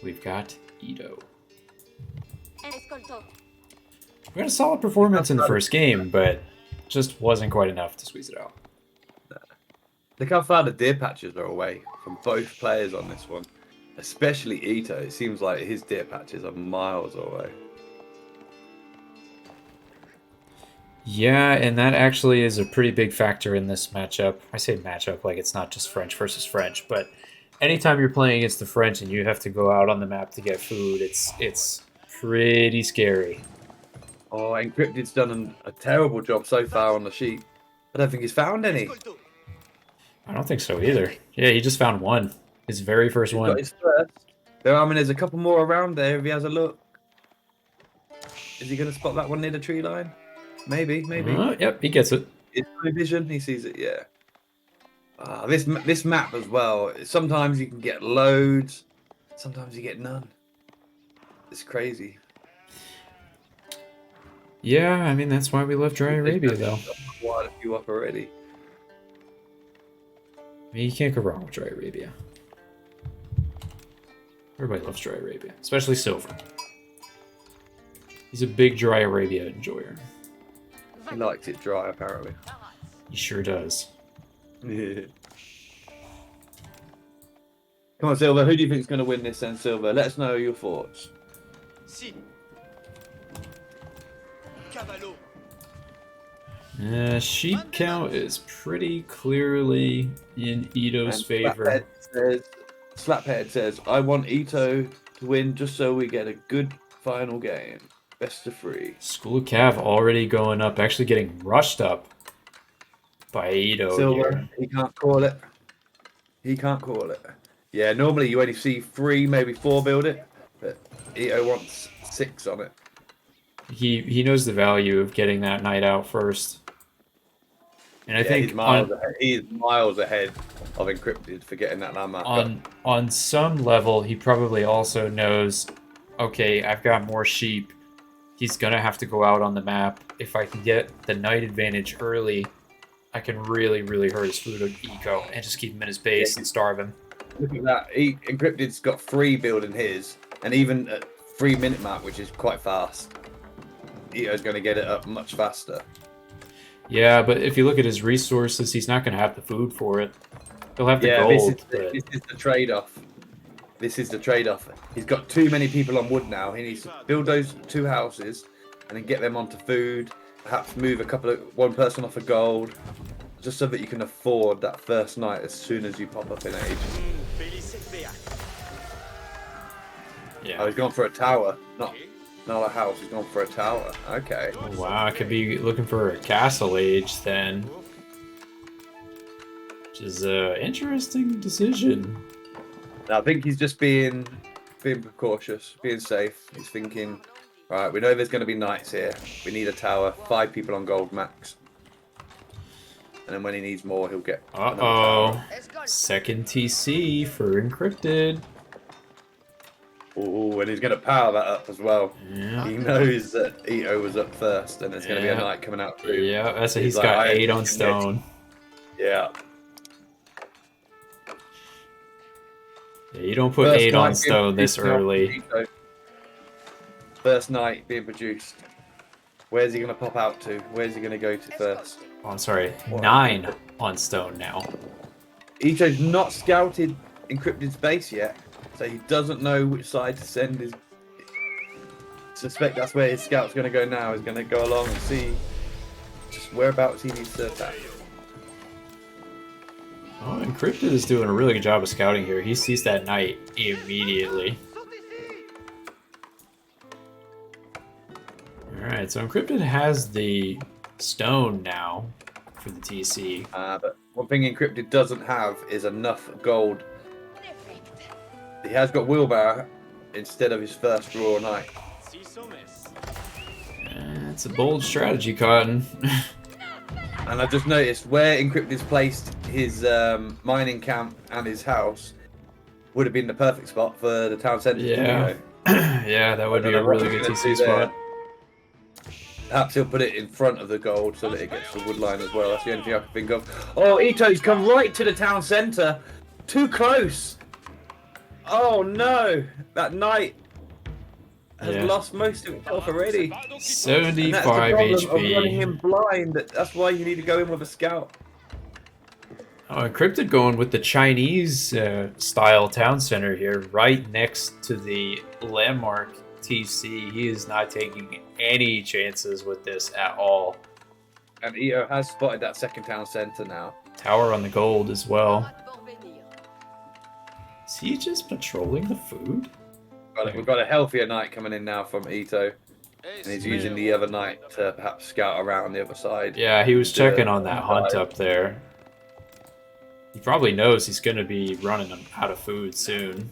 we've got Eato. We had a solid performance in the first game, but just wasn't quite enough to squeeze it out. Look how far the deer patches are away from both players on this one. Especially Eato. It seems like his deer patches are miles away. Yeah, and that actually is a pretty big factor in this matchup. I say matchup like it's not just French versus French, but anytime you're playing against the French and you have to go out on the map to get food, it's pretty scary. Oh, Encrypted's done a terrible job so far on the sheep. I don't think he's found any. I don't think so either. Yeah, he just found one. His very first He's one. got his first. I mean, there's a couple more around there if he has a look. Is he going to spot that one near the tree line? Maybe. Yep, he gets it. It's no vision. He sees it, yeah. This map as well. Sometimes you can get loads. Sometimes you get none. It's crazy. Yeah, I mean, that's why we love Dry Arabia, though. Wired a few up already. I mean, you can't go wrong with Dry Arabia. Everybody loves Dry Arabia, especially Silver. He's a big Dry Arabia enjoyer. He likes it dry, apparently. He sure does. Yeah. Come on, Silver. Who do you think is going to win this then, Silver? Let us know your thoughts. Sheep count is pretty clearly in Ito's favor. Slaphead says, I want Eato to win just so we get a good final game. Best of 3. School of Cav already going up, actually getting rushed up by Eato. Silver, here. he can't call it. He can't call it. Yeah, normally you only see 3, maybe 4 build it, but Eato wants 6 on it. He knows the value of getting that night out first. And I think he's miles ahead of Encrypted for getting that landmark. On some level, he probably also knows, okay, I've got more sheep. He's going to have to go out on the map. If I can get the night advantage early, I can really, really hurt his food eco and just keep him in his base and starve him. Look at that. Encrypted's got 3 building his, and even at 3-minute mark, which is quite fast. Eato's going to get it up much faster. Yeah, but if you look at his resources, he's not going to have the food for it. He'll have the gold. This is the trade-off. This is the trade-off. He's got too many people on wood now. He needs to build those 2 houses and then get them onto food. Perhaps move one person off of gold, just so that you can afford that first night as soon as you pop up in age. Yeah. Oh, he's gone for a tower, not a house. He's gone for a tower. Okay. Oh, wow, I could be looking for a castle age then. Which is an interesting decision. I think he's just being precautious, being safe. He's thinking, all right, we know there's going to be knights here. We need a tower, 5 people on gold max. And then when he needs more, he'll get another tower. Second TC for Encrypted. Oh, and he's going to power that up as well. Yeah. He knows that Eato was up first, and there's going to be a knight coming out through. Yeah, that's he's got 8 on stone. Yeah. Yeah, you don't put 8 on stone this early. First night being produced. Where's he going to pop out to? Where's he going to go to first? Oh, I'm sorry. 9 on stone now. Eato's not scouted Encrypted's base yet, so he doesn't know which side to send his... Suspect that's where his scout's going to go now. He's going to go along and see just whereabouts he needs to attack. Oh, Encrypted is doing a really good job of scouting here. He sees that knight immediately. Alright, so Encrypted has the stone now for the TC. But one thing Encrypted doesn't have is enough gold. He has got wheelbarrow instead of his first Royal Knight. It's a bold strategy, Cotton. And I just noticed where Encrypted's placed his mining camp and his house would have been the perfect spot for the town centre. Yeah. Yeah, that would be a really good TC spot. Perhaps he'll put it in front of the gold so that it gets the wood line as well. That's the only thing I can think of. Oh, Eato's come right to the town centre. Too close. Oh no, that knight has lost most of itself already. 75 HP. Of running HP. him blind. That's why you need to go in with a scout. Oh, Encrypted going with the Chinese style town center here, right next to the landmark TC. He is not taking any chances with this at all. And Eato has spotted that second town centre now. Tower on the gold as well. Is he just patrolling the food? We've got a healthier knight coming in now from Eato. And he's using the other knight to perhaps scout around the other side. Yeah, he was checking on that hunt up there. He probably knows he's going to be running out of food soon.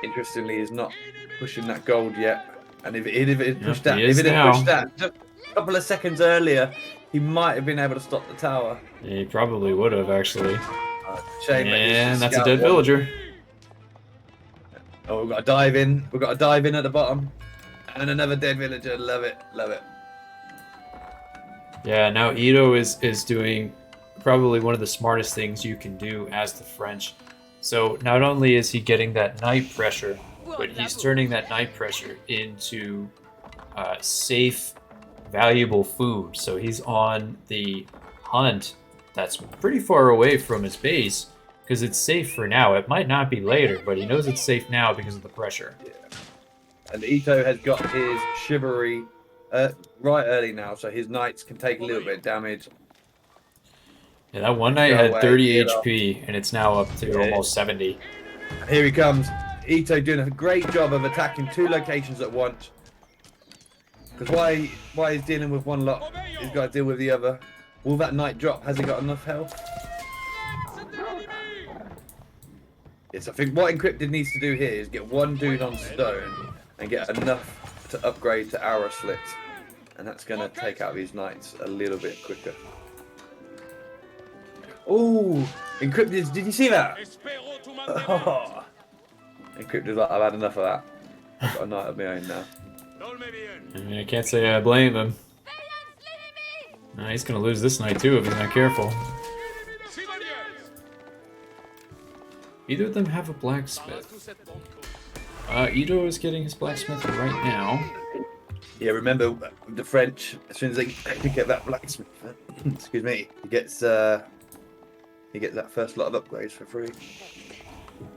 Interestingly, he's not pushing that gold yet. And if it had pushed that, just a couple of seconds earlier, he might have been able to stop the tower. He probably would have, actually. Shame. And that's a dead villager. Oh, we've got to dive in. We've got to dive in at the bottom. And another dead villager. Love it. Love it. Yeah, now Eato is doing probably one of the smartest things you can do as the French. So not only is he getting that knight pressure, but he's turning that knight pressure into safe, valuable food. So he's on the hunt that's pretty far away from his base because it's safe for now. It might not be later, but he knows it's safe now because of the pressure. Yeah. And Eato has got his chivalry right early now, so his knights can take a little bit of damage. Yeah, that one knight had 30 HP, and it's now up to almost 70. And here he comes. Eato doing a great job of attacking two locations at once. Because why he's dealing with one lot, he's got to deal with the other. Will that knight drop? Has he got enough health? Yes, I think what Encrypted needs to do here is get one dude on stone and get enough to upgrade to arrow slits. And that's going to take out these knights a little bit quicker. Oh, Encrypted, did you see that? Oh. Encrypted's like, I've had enough of that. I've got a knight of my own now. I mean, I can't say I blame him. No, he's going to lose this knight too if he's not careful. Either of them have a blacksmith. Eato is getting his blacksmith right now. Yeah, remember the French, as soon as they get that blacksmith, excuse me, he gets that first lot of upgrades for free.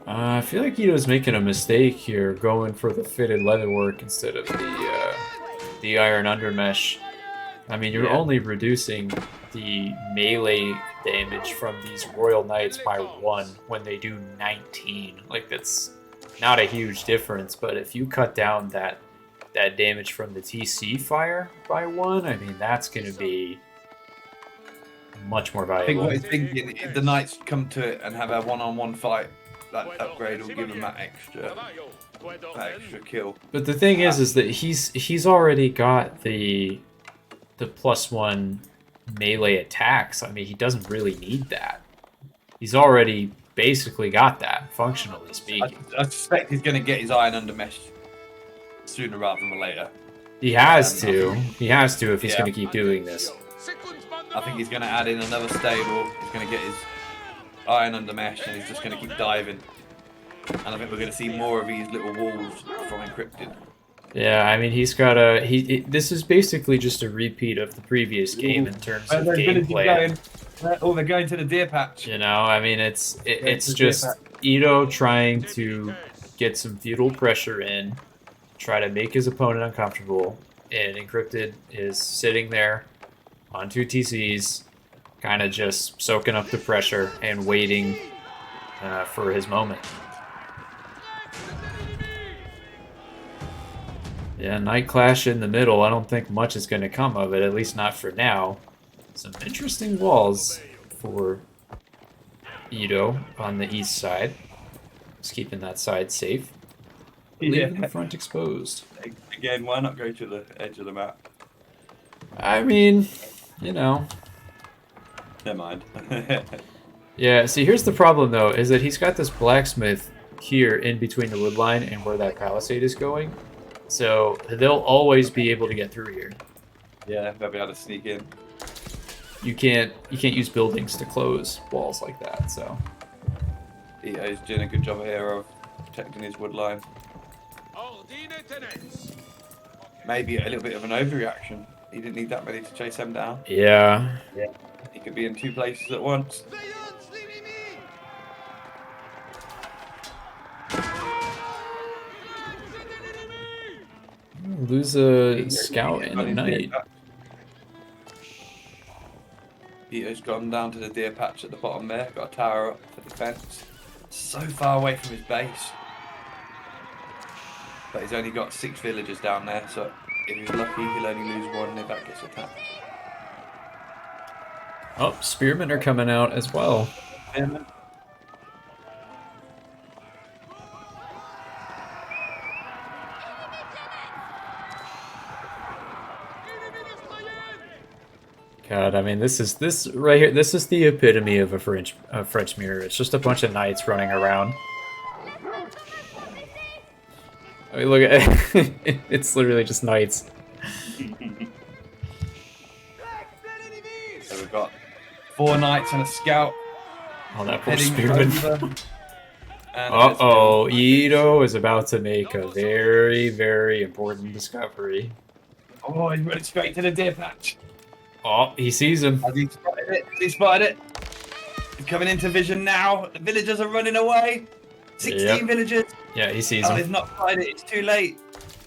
I feel like Eato's making a mistake here, going for the fitted leatherwork instead of the iron undermesh. I mean, you're only reducing the melee damage from these Royal Knights by 1 when they do 19. Like, that's not a huge difference, but if you cut down that damage from the TC fire by 1, I mean, that's going to be much more valuable. I think what he's thinking, if the Knights come to it and have a one-on-one fight, that upgrade will give him that extra kill. But the thing is that he's already got the +1 melee attacks. I mean, he doesn't really need that. He's already basically got that, functionally speaking. I suspect he's going to get his iron undermesh sooner rather than later. He has to. He has to if he's going to keep doing this. I think he's going to add in another stable. He's going to get his iron undermesh, and he's just going to keep diving. And I think we're going to see more of these little walls from Encrypted. Yeah, I mean he's got a this is basically just a repeat of the previous game in terms Where of those villagers gameplay. going? Oh, they're going to the deer patch. You know, I mean it's to the just deer Eato trying to get some feudal pressure in, try to make his opponent uncomfortable, and Encrypted is sitting there on 2 TCs, kind of just soaking up the pressure and waiting for his moment. Yeah, Night Clash in the middle. I don't think much is going to come of it, at least not for now. Some interesting walls for Eato on the east side. Just keeping that side safe. Leaving the front exposed. Again, why not go to the edge of the map? I mean, you know. Never mind. Yeah, see, here's the problem, though, is that he's got this blacksmith here in between the wood line and where that palisade is going. So they'll always be able to get through here. Yeah, they'll be able to sneak in. You can't use buildings to close walls like that, so. He's doing a good job here of protecting his wood line. Maybe a little bit of an overreaction. He didn't need that many to chase them down. Yeah. He could be in 2 places at once. Lose a scout and a knight. Eato's gone down to the deer patch at the bottom there. Got a tower up for defense. So far away from his base. But he's only got 6 villagers down there, so if he's lucky, he'll only lose 1 if that gets attacked. Oh, spearmen are coming out as well. Spearmen. God, I mean, this right here. This is the epitome of a French mirror. It's just a bunch of knights running around. I mean, look at it's literally just knights. So we've got 4 knights and a scout. Oh, that poor heading spearman. over. Uh-oh, Eato is about to make a very, very important discovery. Oh, he's running straight to the deer patch. Oh, he sees him. Has he spotted it? Has he spotted it? He's coming into vision now. The villagers are running away. 16 villagers. Yeah, he sees Oh, him. he's not spotted it. It's too late.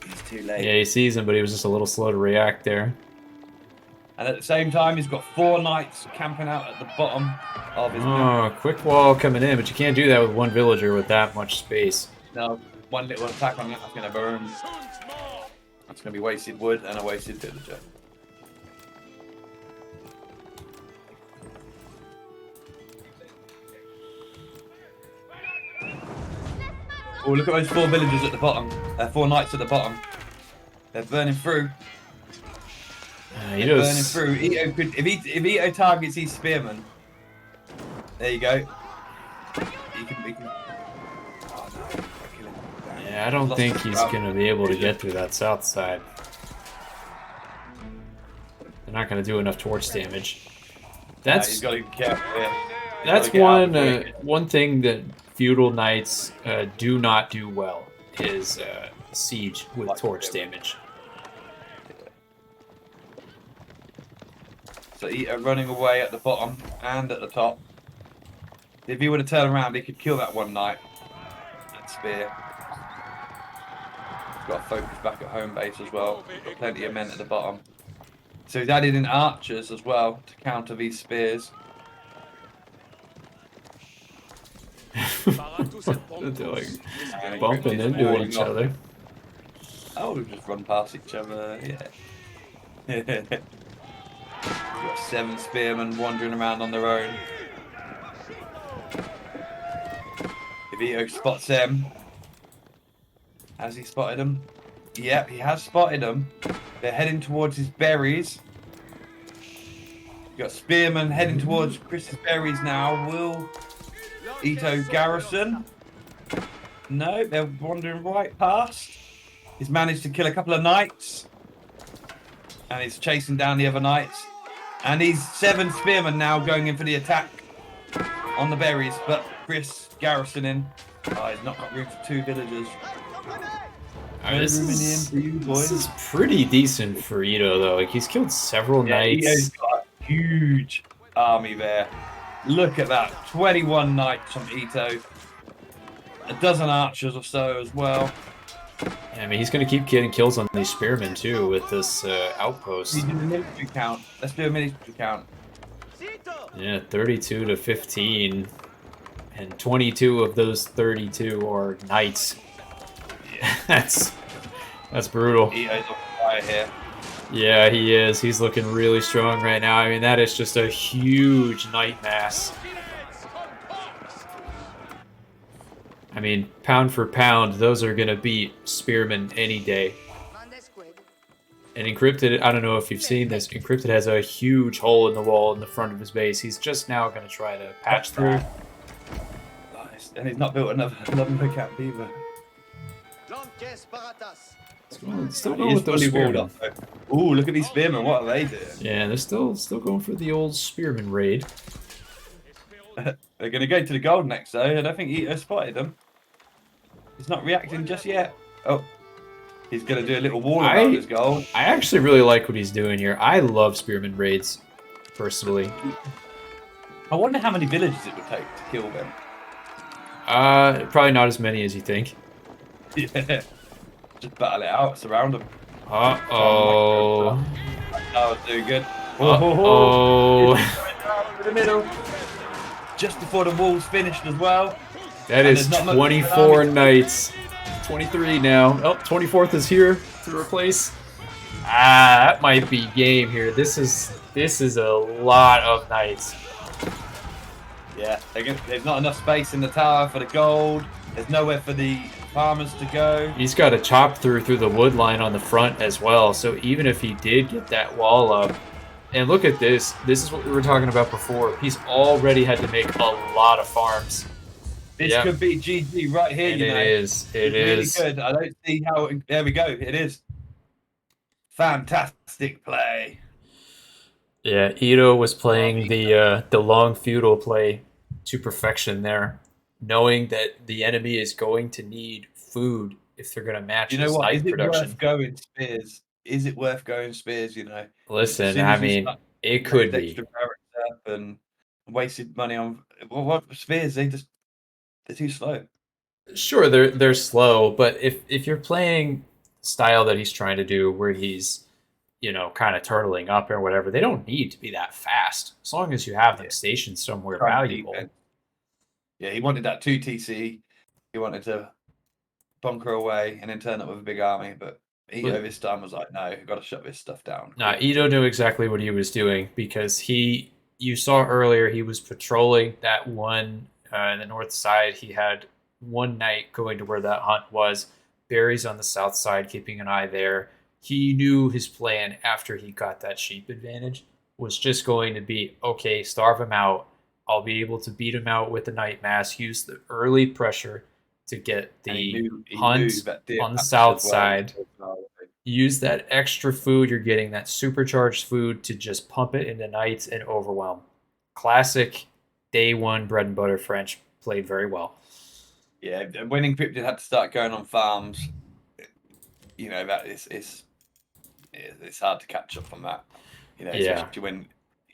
It's too late. Yeah, he sees him, but he was just a little slow to react there. And at the same time, he's got 4 knights camping out at the bottom of his map. Oh, quick wall coming in, but you can't do that with 1 villager with that much space. No, 1 little attack on that's going to burn. That's going to be wasted wood and a wasted villager. Oh, look at those 4 villagers at the bottom. 4 knights at the bottom. They're burning through. They're burning through. Eato could, if Eato targets these spearmen, there you go. He can. Oh no! Kill him. Yeah, I don't think he's going to be able to get through that south side. They're not going to do enough torch damage. That's he's got to be careful here. That's one thing that feudal knights do not do well is siege with torch damage. So Eato running away at the bottom and at the top. If he were to turn around, he could kill that 1 knight. That spear. He's got to focus back at home base as well. He's got plenty of men at the bottom. So he's added in archers as well to counter these spears. They're like bumping into each other. Oh, we've just run past each other, yeah. We've got 7 spearmen wandering around on their own. If Eato spots them, has he spotted them? Yep, he has spotted them. They're heading towards his berries. You've got spearmen heading towards Chris's berries now. Will Eato garrison? No, they're wandering right past. He's managed to kill a couple of knights. And he's chasing down the other knights. And he's 7 spearmen now going in for the attack on the berries. But Chris garrisoning. Oh, he's not got room for 2 villagers. I mean, No Ruminian for you, this boys. is pretty decent for Eato, though. Like, he's killed several Yeah, knights. Ito's got a huge army there. Look at that. 21 knights from Eato. A dozen archers or so as well. I mean, he's going to keep getting kills on these spearmen, too, with this outpost. You do the military count. Let's do a military count. Yeah, 32 to 15. And 22 of those 32 are knights. Yeah, that's brutal. Ito's on fire here. Yeah, he is. He's looking really strong right now. I mean, that is just a huge knight mass. I mean, pound for pound, those are going to beat spearmen any day. And Encrypted, I don't know if you've seen this, Encrypted has a huge hole in the wall in the front of his base. He's just now going to try to patch through. Nice. And he's not built another lookout either. Still going with those spearmen. Ooh, look at these spearmen. What are they doing? Yeah, they're still going for the old spearman raid. They're going to go to the gold next, though. I don't think Eato spotted them. He's not reacting just yet. Oh, he's going to do a little wall around his gold. I actually really like what he's doing here. I love spearman raids, personally. I wonder how many villages it would take to kill them. Probably not as many as you think. Yeah. Just battle it out, surround them. Uh-oh. That was doing good. Uh-oh. In the middle. Just before the wall's finished as well. That is 24 knights. 23 now. Oh, 24th is here to replace. That might be game here. This is a lot of knights. Yeah, there's not enough space in the tower for the gold. There's nowhere for the farmers to go. He's got to chop through the wood line on the front as well. So even if he did get that wall up, and look at this. This is what we were talking about before. He's already had to make a lot of farms. This could be GG right here, and you know. It is. It is. Really good. I don't see how... There we go. It is. Fantastic play. Yeah, Eato was playing the long feudal play to perfection there, knowing that the enemy is going to need food if they're going to match his knight production. Is it worth going spears? Is it worth going spears, you know? Listen, I mean, it could be. And wasted money on... Well, what spears? They're too slow. Sure, they're slow, but if you're playing style that he's trying to do where he's, you know, kind of turtling up or whatever, they don't need to be that fast as long as you have them stationed somewhere valuable. Yeah, he wanted that 2 TC. He wanted to bunker away and then turn up with a big army, but Eato this time was like, no, you've got to shut this stuff down. Nah, Eato knew exactly what he was doing because you saw earlier, he was patrolling that one in the north side. He had one knight going to where that hunt was. Barry's on the south side, keeping an eye there. He knew his plan after he got that sheep advantage was just going to be, okay, starve him out. I'll be able to beat him out with the night mass, use the early pressure to get the hunt on the south side. Use that extra food you're getting, that supercharged food, to just pump it into knights and overwhelm. Classic day one bread and butter French, played very well. Yeah, when Encrypted had to start going on farms, you know, that it's hard to catch up on that. You know, especially when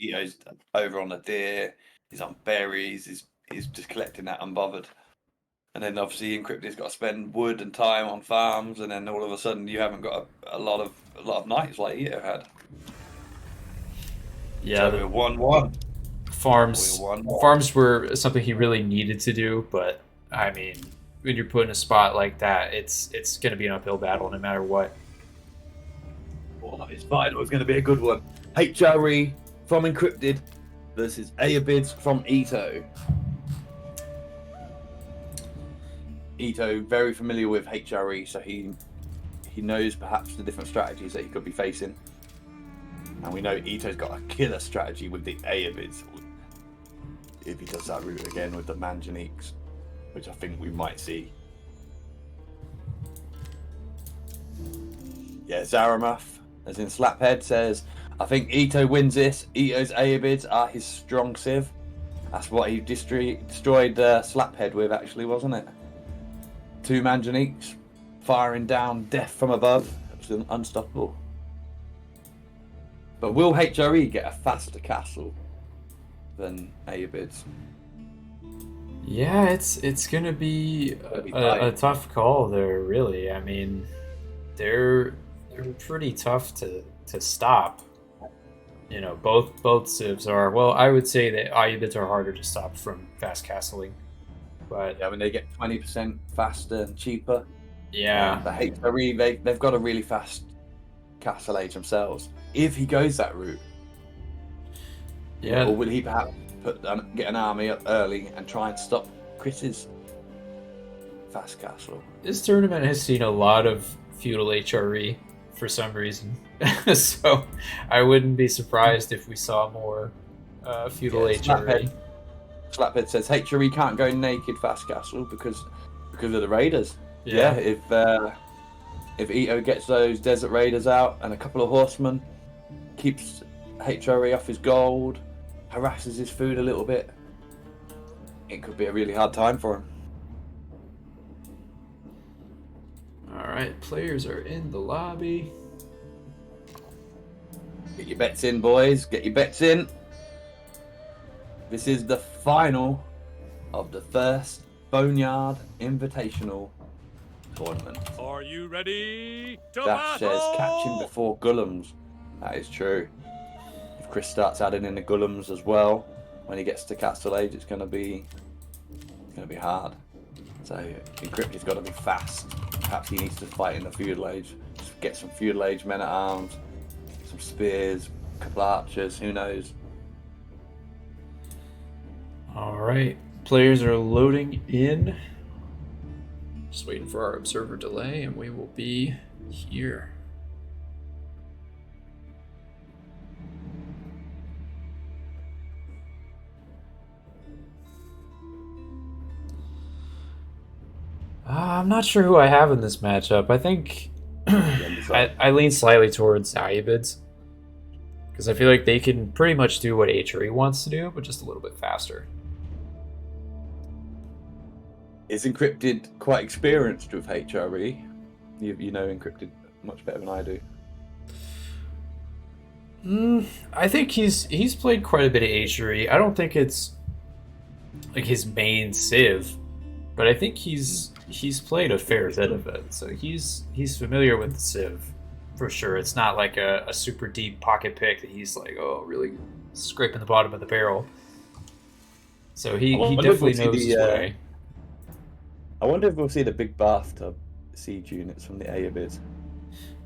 Eato's over on the deer, he's on berries, he's just collecting that unbothered. And then obviously Encrypted's got to spend wood and time on farms, and then all of a sudden you haven't got a lot of knights like Eato had. Yeah, so we're 1-1. Farms were something he really needed to do, but I mean, when you're put in a spot like that, it's going to be an uphill battle no matter what. Well, it's fine. It was going to be a good one. HRE from Encrypted versus Aobids from Eato. Eato very familiar with HRE, so he knows perhaps the different strategies that he could be facing. And we know Ito's got a killer strategy with the Aobids. If he does that route again with the Manjaniques, which I think we might see. Yeah, Zaramath, as in Slaphead, says, I think Eato wins this. Ito's Aobids are his strong civ. That's what he destroyed Slaphead with, actually, wasn't it? 2 Manjaniques, firing down death from above. It was unstoppable. But will HRE get a faster castle than Abids? Yeah, it's gonna be a tough call there, really. I mean, they're pretty tough to stop. You know, both civs are. Well, I would say that Ayyubids are harder to stop from fast castling, but Yeah, when they get 20% faster and cheaper. yeah, The HRE, they've got a really fast castle age themselves. If he goes that route, yeah. or will he perhaps get an army up early and try and stop Chris's fast castle? This tournament has seen a lot of feudal HRE for some reason, so I wouldn't be surprised if we saw more feudal HRE. Slaphead says HRE can't go naked fast castle because of the raiders. Yeah. If Eato gets those desert raiders out and a couple of horsemen, keeps HRE off his gold, harasses his food a little bit, it could be a really hard time for him. Alright, players are in the lobby. Get your bets in, boys. Get your bets in. This is the final of the first Boneyard Invitational tournament. Are you ready to Dash says catching before Gullums. That is true. If Chris starts adding in the Gullums as well, when he gets to Castle Age, it's gonna be hard. So Encrypted's got to be fast. Perhaps he needs to fight in the Feudal Age. Just get some Feudal Age men at arms, some spears, a couple of archers. Who knows? Alright, players are loading in. Just waiting for our observer delay, and we will be here. I'm not sure who I have in this matchup. I think I lean slightly towards Ayyubids, because I feel like they can pretty much do what HRE wants to do, but just a little bit faster. Is Encrypted quite experienced with HRE? You know Encrypted much better than I do. I think he's played quite a bit of HRE. I don't think it's like his main civ, but I think he's played a fair bit of it, so he's familiar with the civ for sure. It's not like a super deep pocket pick that he's like, oh, really scraping the bottom of the barrel. So he definitely knows his way. I wonder if we'll see the big bathtub siege units from the Ayyubids.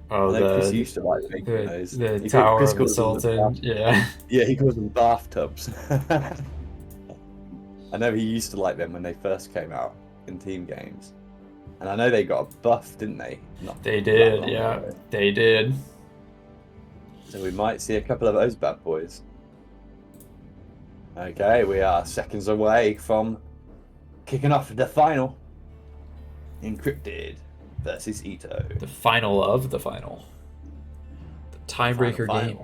Oh, Chris used to like making those. The Tower of the Sultan, yeah. Yeah, he calls them bathtubs. I know he used to like them when they first came out in team games. And I know they got a buff, didn't they? They did, yeah. They did. So we might see a couple of those bad boys. Okay, we are seconds away from kicking off the final. Encrypted versus Eato. The final of the final. The tiebreaker game.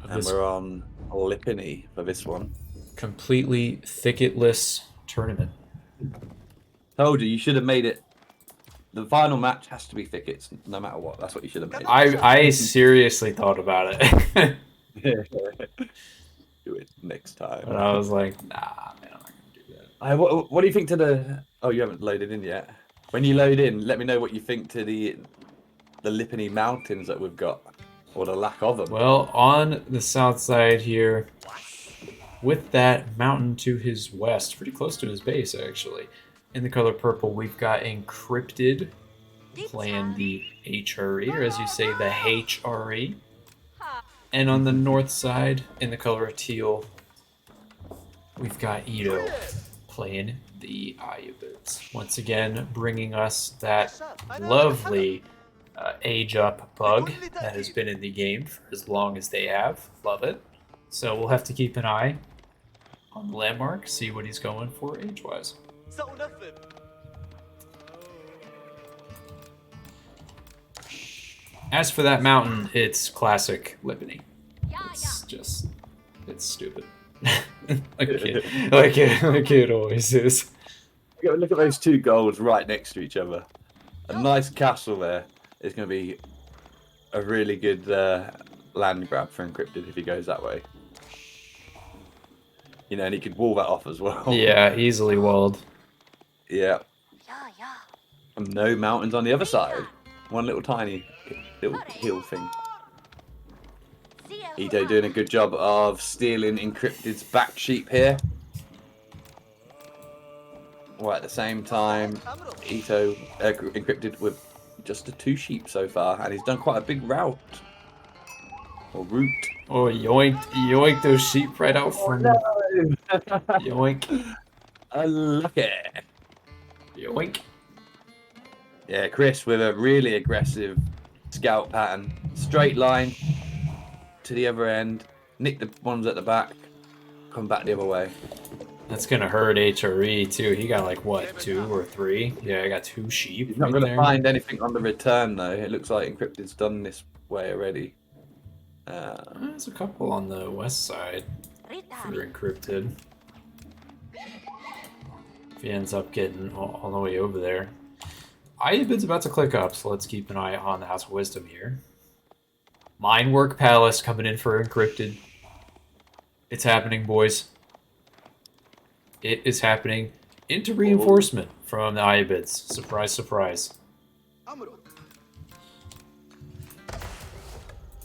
And we're on Lipiny for this one. Completely thicketless tournament. Told you should have made it. The final match has to be thickets, no matter what. That's what you should have made. I seriously thought about it. Do it next time. But I was like, nah, man, I'm not gonna do that. What do you think to the? Oh, you haven't loaded in yet. When you load in, let me know what you think to the Lipiny Mountains that we've got, or the lack of them. Well, on the south side here, with that mountain to his west, pretty close to his base actually, in the color purple, we've got Encrypted playing the HRE, or as you say, the HRE. And on the north side, in the color of teal, we've got Eato playing the Ayyubids. Once again, bringing us that lovely age up bug that has been in the game for as long as they have. Love it. So we'll have to keep an eye on the landmark, see what he's going for age-wise. As for that mountain, it's classic Lipiny. It's stupid. like it always is. Look at those two goals right next to each other. A nice castle there. It's going to be a really good land grab for Encrypted if he goes that way. You know, and he could wall that off as well. Yeah, easily walled. Yeah. 呀呀， And no mountains on the other side. One little tiny little hill thing. Eato doing a good job of stealing Encrypted's back sheep here. While at the same time, Eato Encrypted with just the 2 sheep so far, and he's done quite a big route. Or route. Oh, yoinked those sheep right out from yoink. Unlucky. Yoink. Yeah, Chris with a really aggressive scout pattern. Straight line to the other end. Nick the ones at the back. Come back the other way. That's gonna hurt HRE too. He got like what, 2 or 3? Yeah, I got 2 sheep. He's not going to find anything on the return though. It looks like Encrypted's done this way already. There's a couple on the west side for Encrypted. If he ends up getting all the way over there. Iabid's about to click up, so let's keep an eye on the House of Wisdom here. Minework Palace coming in for Encrypted. It's happening, boys. It is happening into reinforcement from the Iabids. Surprise, surprise.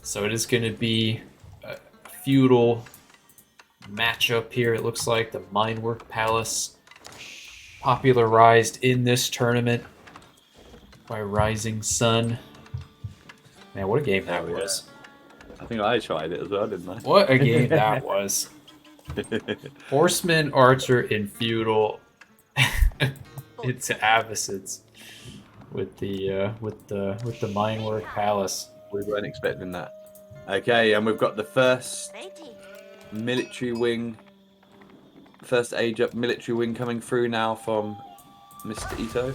So it is going to be a feudal matchup here. It looks like the Minework Palace popularized in this tournament by Rising Sun. Man, what a game that was. I think I tried it as well, didn't I? What a game that was. Horseman, Archer, and Feudal into Avicids with the Minework Palace. We weren't expecting that. Okay, and we've got the first military wing, first age up military wing coming through now from Mr. Eato.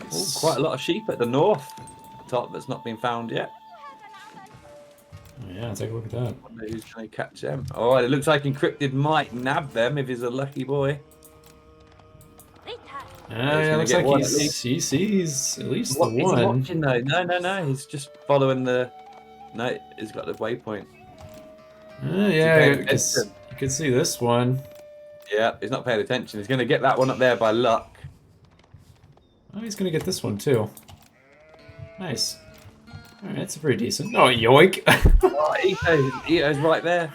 Nice. Quite a lot of sheep at the north top that's not been found yet. Yeah, take a look at that. I wonder who's going to catch them. Oh, it looks like Encrypted might nab them if he's a lucky boy. Yeah, looks like he sees at least the What, is he one. watching though? No. He's just following the. No, he's got the waypoint. Yeah, you can see this one. Yeah, he's not paying attention. He's going to get that one up there by luck. Oh, he's gonna get this one too. Nice. Alright, that's pretty decent. Oh, yoink! Oh, Eato's right there.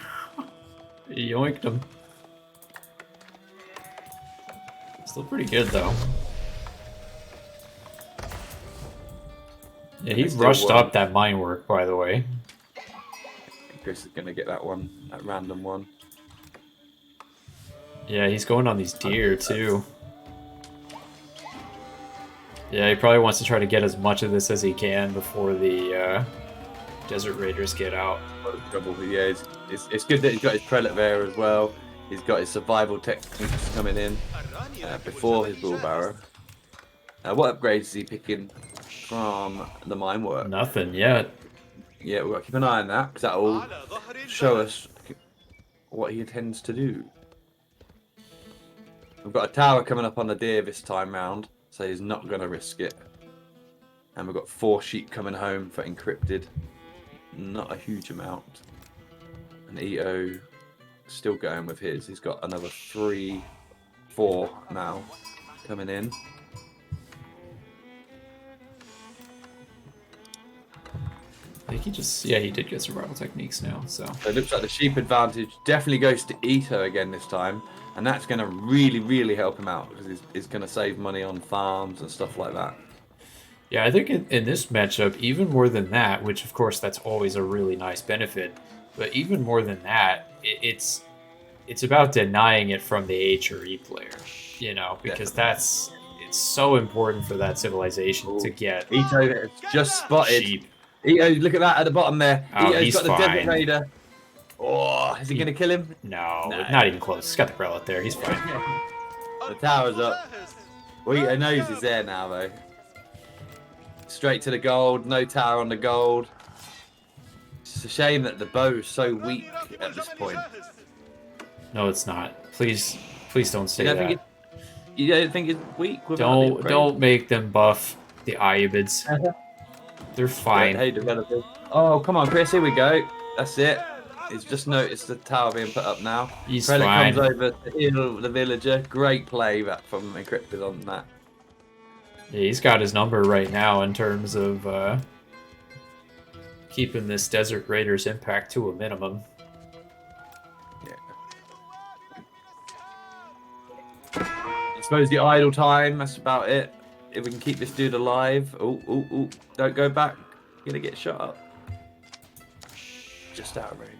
Yoinked him. Still pretty good though. Yeah, he rushed up that mine work, by the way. Chris is going to get that one, that random one. Yeah, he's going on these deer too. Yeah, he probably wants to try to get as much of this as he can before the Desert Raiders get out. Yeah, it's good that he's got his prelate there as well. He's got his survival techniques coming in before his wheelbarrow. What upgrades is he picking from the mine work? Nothing yet. Yeah, we've got to keep an eye on that because that will show us what he intends to do. We've got a tower coming up on the deer this time round, so he's not going to risk it. And we've got 4 sheep coming home for Encrypted. Not a huge amount. And Eato still going with his. He's got another 3, 4 now coming in. I think he just, yeah, he did get survival techniques now, so. So it looks like the sheep advantage definitely goes to Eato again this time. And that's going to really, really help him out because he's going to save money on farms and stuff like that. Yeah, I think in this matchup, even more than that, which of course that's always a really nice benefit, but even more than that, it's about denying it from the HRE player, you know, because it's so important for that civilization to get Eato just spotted. sheep. Eato, look at that at the bottom there. Oh, Eato's he's got the fine. Desert Raider. Oh, is he going to kill him? No, No. not even close. He's got the prelate there. He's fine. The tower's up. Well, Eato knows he's there now, though. Straight to the gold. No tower on the gold. It's a shame that the bow is so weak at this point. No, it's not. Please don't say I that. think You don't think it's weak? Without the upgrade? Don't make them buff the Iabids. They're fine. Hey, developers. Oh, come on, Chris. Here we go. That's it. He's just noticed the tower being put up now. He's Prelate fine. comes over to heal the villager. Great play back from Encrypted on that. Yeah, he's got his number right now in terms of keeping this Desert Raiders impact to a minimum. Yeah. I suppose the idle time, that's about it. If we can keep this dude alive. Oh, don't go back. You're gonna get shot up. Just out of range.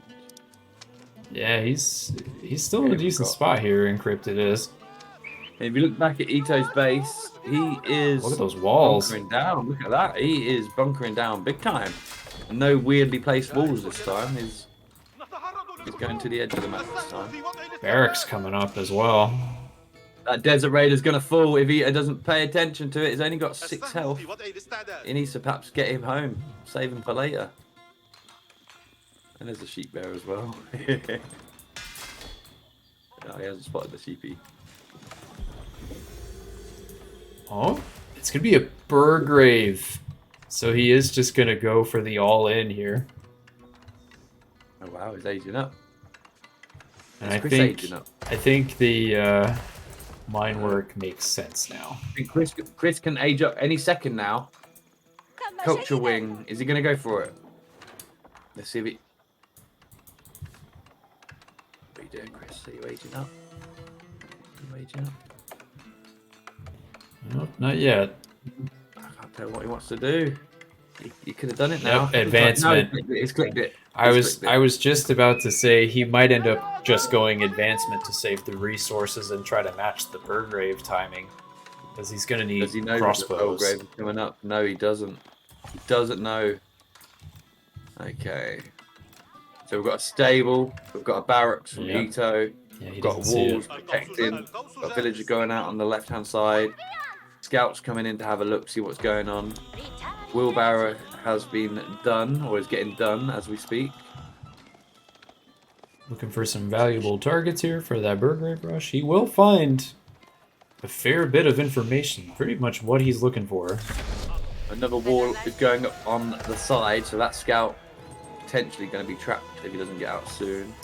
Yeah, he's still in a decent spot here, Encrypted is. And if you look back at Ito's base, he is Look at those walls. bunkering down. Look at that. He is bunkering down big time. And no weirdly placed walls this time. He's going to the edge of the map this time. Barracks coming up as well. That Desert Raider's going to fall if he doesn't pay attention to it. He's only got 6 health. He needs to perhaps get him home. Save him for later. And there's a sheep there as well. Oh, he hasn't spotted the sheepy. Oh, it's going to be a Burgrave. So he is just going to go for the all-in here. Oh wow, he's aging up. And Chris aging up. I think the mine work makes sense now. I think Chris can age up any second now. Culture wing. Is he going to go for it? Let's see if he... What are you doing, Chris? Are you aging up? Are you aging up? Nope, not yet. I can't tell what he wants to do. He could have done it now. Yep, advancement. No, he's clicked it. I was just about to say he might end up just going advancement to save the resources and try to match the Burgrave timing. Because he's going to need Does he know crossbows. that the coming up? No, he doesn't. He doesn't know. Okay. So we've got a stable. We've got a barracks from Yep. Eato. Yeah, he We've got doesn't see walls it. protecting. We've got villagers going out on the left-hand side. Scouts coming in to have a look, see what's going on. Wheelbarrow has been done, or is getting done as we speak. Looking for some valuable targets here for that Burgrave rush. He will find a fair bit of information, pretty much what he's looking for. Another wall is going up on the side, so that scout potentially going to be trapped if he doesn't get out soon.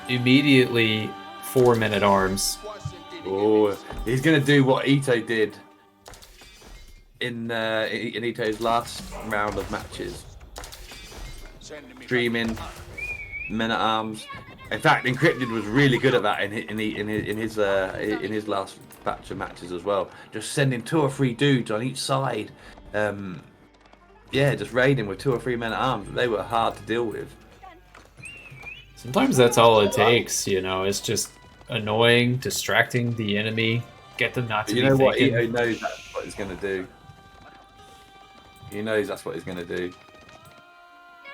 Immediately, 4 men-at-arms. Oh, he's going to do what Eato did in Ito's last round of matches. Streaming, men-at-arms. In fact, Encrypted was really good at that in his last batch of matches as well. Just sending 2 or 3 dudes on each side. Yeah, just raiding with 2 or 3 men-at-arms. They were hard to deal with. Sometimes that's all it takes, you know, it's just annoying, distracting the enemy, get them not to be You know what? thinking. Eato knows that's what he's going to do. He knows that's what he's going to do.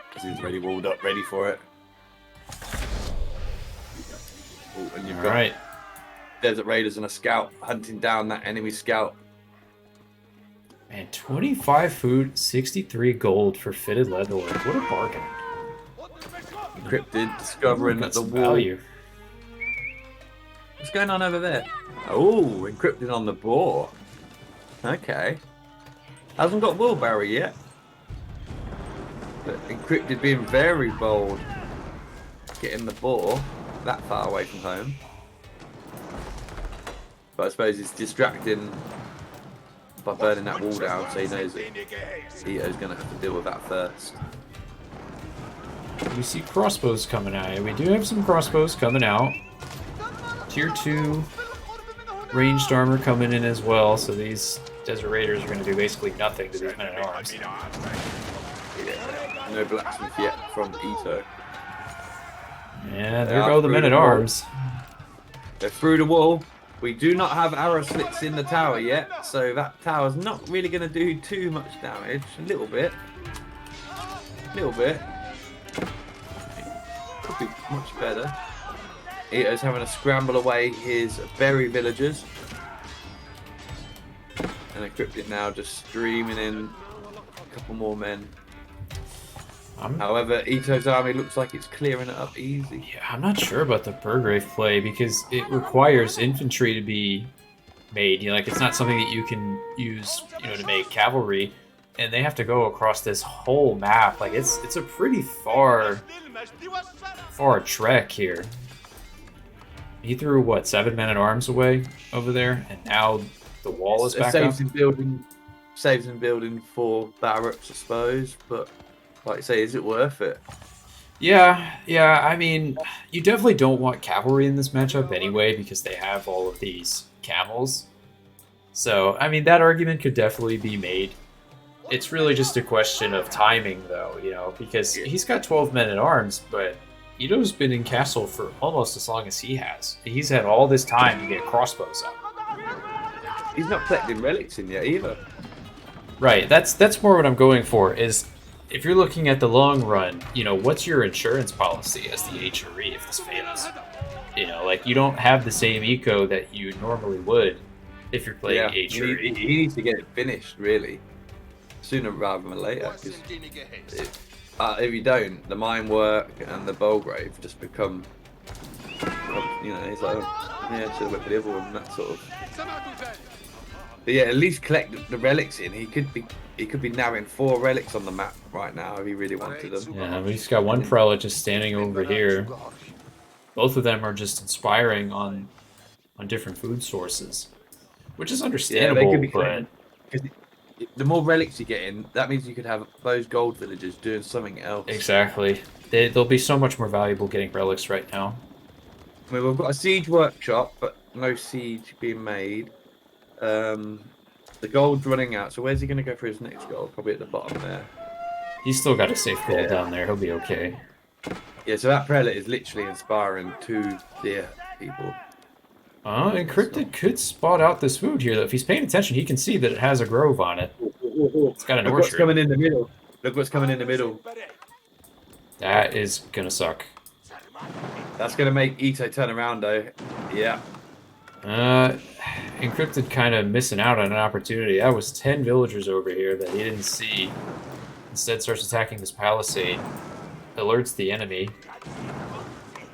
Because he's already walled up, ready for it. Oh, and you've got Alright, Desert Raiders and a scout hunting down that enemy scout. man, 25 food, 63 gold for fitted leather work. What a bargain. Encrypted, discovering Got that the some wall. value. What's going on over there? Oh, Encrypted on the boar. Okay. Hasn't got wheelbarrow yet. But Encrypted being very bold. Getting the boar that far away from home. But I suppose it's distracting by burning that wall down, so he knows that Eato's going to have to deal with that first. We see crossbows coming out. We do have some crossbows coming out. Tier 2 ranged armor coming in as well, so these Desert Raiders are going to do basically nothing to these men-at-arms. Yeah, no blacksmith yet from Eato. Yeah, They there are go the through the men-at-arms. They're through the wall. We do not have arrow slits in the tower yet, so that tower's not really going to do too much damage. A little bit. A little bit. Could be much better. Eato's having to scramble away his berry villagers. And Encrypted now just streaming in a couple more men. However, Ito's army looks like it's clearing it up easy. Yeah, I'm not sure about the Burgrave play because it requires infantry to be made. You know, like it's not something that you can use, you know, to make cavalry, and they have to go across this whole map. Like it's a pretty far trek here. He threw what 7 men at arms away over there, and now the wall is back up. Saves in building 4 barracks, I suppose. But like I say, is it worth it? Yeah. I mean, you definitely don't want cavalry in this matchup anyway because they have all of these camels. So, I mean, that argument could definitely be made. It's really just a question of timing, though, you know, because he's got 12 men at arms, but Eato's been in castle for almost as long as he has. He's had all this time to get crossbows up. He's not collecting relics in yet either. Right, that's more what I'm going for, is if you're looking at the long run, you know, what's your insurance policy as the HRE if this fails? You know, like, you don't have the same eco that you normally would if you're playing HRE. He needs to get it finished, really, sooner rather than later. If you don't, the mine work and the Belgrave just become, you know, it's like, yeah, should have went for the other one, that sort of. But yeah, at least collect the relics in. He could be narrowing 4 relics on the map right now if he really wanted them. Yeah, he's got one prelate just standing over here. Both of them are just inspiring on different food sources, which is understandable. Yeah, they could be but because the more relics you get in, that means you could have those gold villagers doing something else. exactly, they'll be so much more valuable getting relics right now. I mean, we've got a siege workshop, but no siege being made. The gold's running out, so where's he going to go for his next gold? Probably at the bottom there. He's still got a safe goal down there. He'll be okay. Yeah, so that prelate is literally inspiring 2 deer people. Encrypted could spot out this food here, though. If he's paying attention, he can see that it has a grove on it. It's got an Look what's orchard. coming in the middle. Look what's coming in the middle. That is gonna suck. That's going to make Eato turn around, though. Yeah. Encrypted kind of missing out on an opportunity. That was 10 villagers over here that he didn't see. Instead starts attacking this palisade. Alerts the enemy.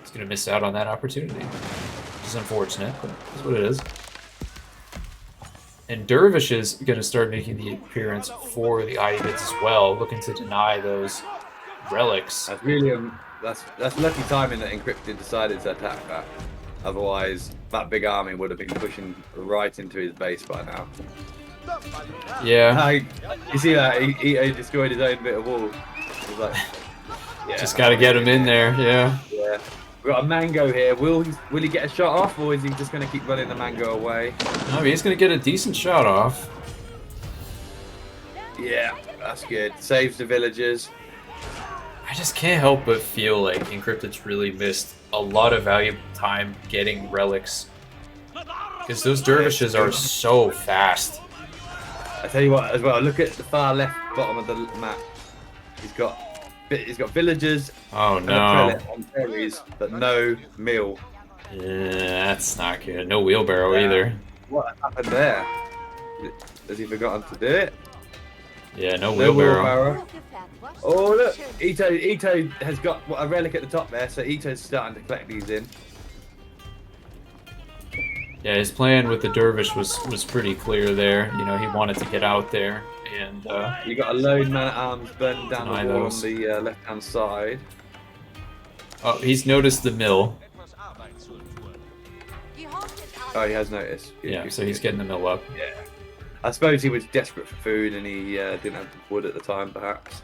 He's going to miss out on that opportunity. Which is unfortunate, but that's what it is. And Dervish is going to start making the appearance for the Ayyubids as well, looking to deny those relics. That's really that's lucky timing that Encrypted decided to attack that. Otherwise, that big army would have been pushing right into his base by now. Yeah. You see that? He destroyed his own bit of wall. He's like, yeah, Just got to get him in there, yeah. Yeah. We've got a mango here. Will he get a shot off, or is he just going to keep running the mango away? No, he's going to get a decent shot off. Yeah, that's good. Saves the villagers. I just can't help but feel like Encrypted's really missed a lot of valuable time getting relics. Because those dervishes are so fast. I tell you what, as well, look at the far left bottom of the map. He's got villagers. Oh and no. a prelate on berries, but no mill. Yeah, that's not good. No wheelbarrow either. What happened there? Has he forgotten to do it? Yeah, no wheelbarrow. Oh look, Eato has got a relic at the top there, so Ito's starting to collect these in. Yeah, his plan with the dervish was pretty clear there. You know, he wanted to get out there and You got a lone man at arms burning down the deny wall those. on the left-hand side. oh, he's noticed the mill. Oh, he has noticed. Yeah, so he's getting the mill up. Yeah. I suppose he was desperate for food and he didn't have wood at the time, perhaps.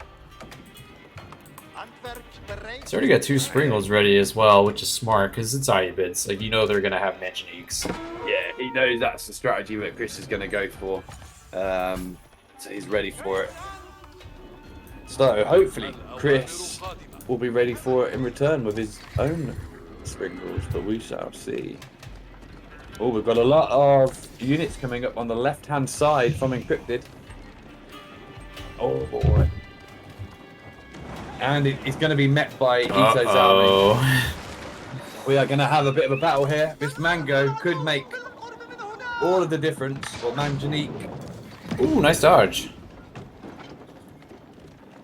He's already got 2 Springles ready as well, which is smart because it's Ayyubids. Like, you know they're gonna have Manjaniques. Yeah, he knows that's the strategy that Chris is going to go for. So he's ready for it. So hopefully Chris will be ready for it in return with his own sprinkles, but we shall see. Oh, we've got a lot of units coming up on the left-hand side from Encrypted. Oh boy. And it's going to be met by Ito's army. We are going to have a bit of a battle here. This mango could make all of the difference, or Manjanique. Ooh, nice dodge.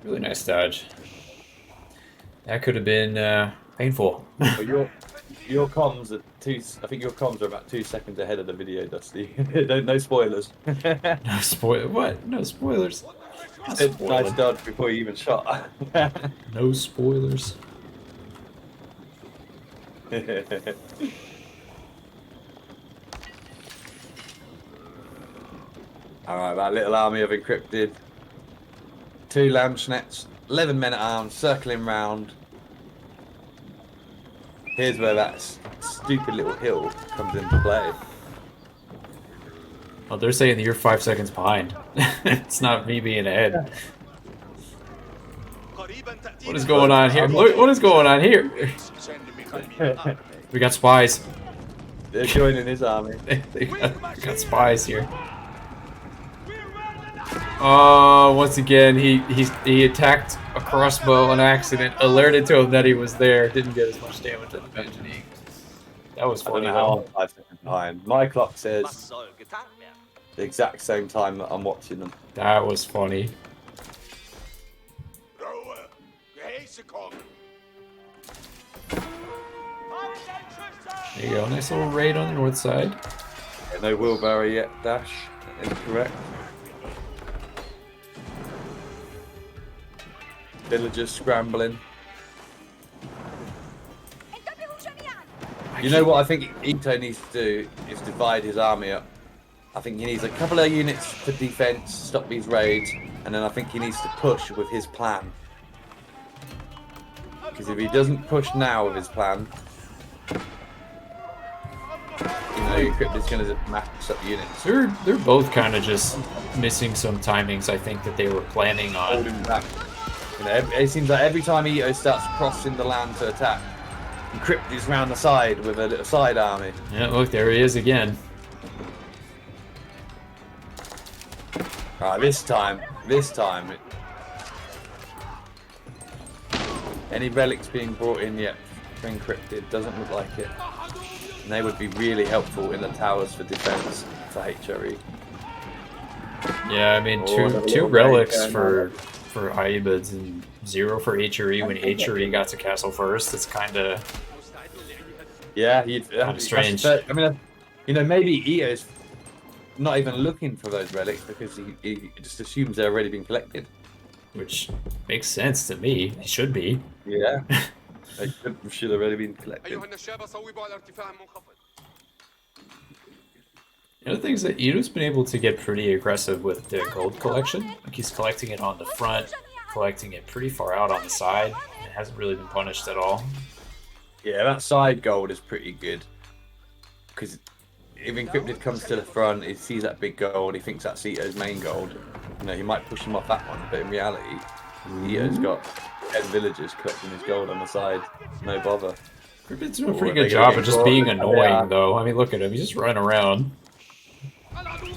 Really nice dodge. That could have been painful. But your comms are I think your comms are about 2 seconds ahead of the video, Dusty. No spoilers. No spoil. What? No spoilers. Not Nice spoiling. dodge before you even shot. No spoilers. Alright, that little army of encrypted. 2 Landschnetts, 11 men at arms, circling round. Here's where that stupid little hill comes into play. Oh, they're saying that you're 5 seconds behind. It's not me being ahead. What is going on here? Look, what is going on here? We got spies. They're joining his army. We got spies here. Oh, once again, he attacked a crossbow on accident. Alerted to him that he was there. Didn't get as much damage as imagining. That was I don't funny know how though. I'm 5 seconds behind. My clock says the exact same time that I'm watching them. That was funny. There you go. Nice little raid on the north side. Yeah, no wheelbarrow yet, Dash. Incorrect. Villagers scrambling. You know what I think Eato needs to do is divide his army up. I think he needs a couple of units for defense, stop these raids, and then I think he needs to push with his plan. Because if he doesn't push now with his plan, you know, Encrypted's going to max up units. They're both kind of just missing some timings. I think that they were planning on. Holding back. You know, it seems like every time Eato starts crossing the land to attack, Encrypted's round the side with a little side army. Yeah, look, there he is again. Alright, this time, any relics being brought in yet for Encrypted? Doesn't look like it. And they would be really helpful in the towers for defense for HRE. Yeah, I mean two relics for Aibids and 0 for HRE when HRE got to castle first. It's kind of Yeah, strange. I mean, you know, maybe Eo's not even looking for those relics because he just assumes they're already been collected. which makes sense to me. It should be. Yeah, they should have already been collected. أيها النشاب صوبوا على ارتفاع منخفض. The other thing is that Ito's been able to get pretty aggressive with the gold collection. Like he's collecting it on the front, collecting it pretty far out on the side. It hasn't really been punished at all. Yeah, that side gold is pretty good. Because if Encrypted comes to the front, he sees that big gold, he thinks that's Ito's main gold. You know, he might push him off that one, but in reality, Ito's got 10 villagers collecting his gold on the side. No bother. Crippet's doing a pretty They're good gonna job get of just caught. being Yeah. annoying, though. I mean, look at him. He's just running around.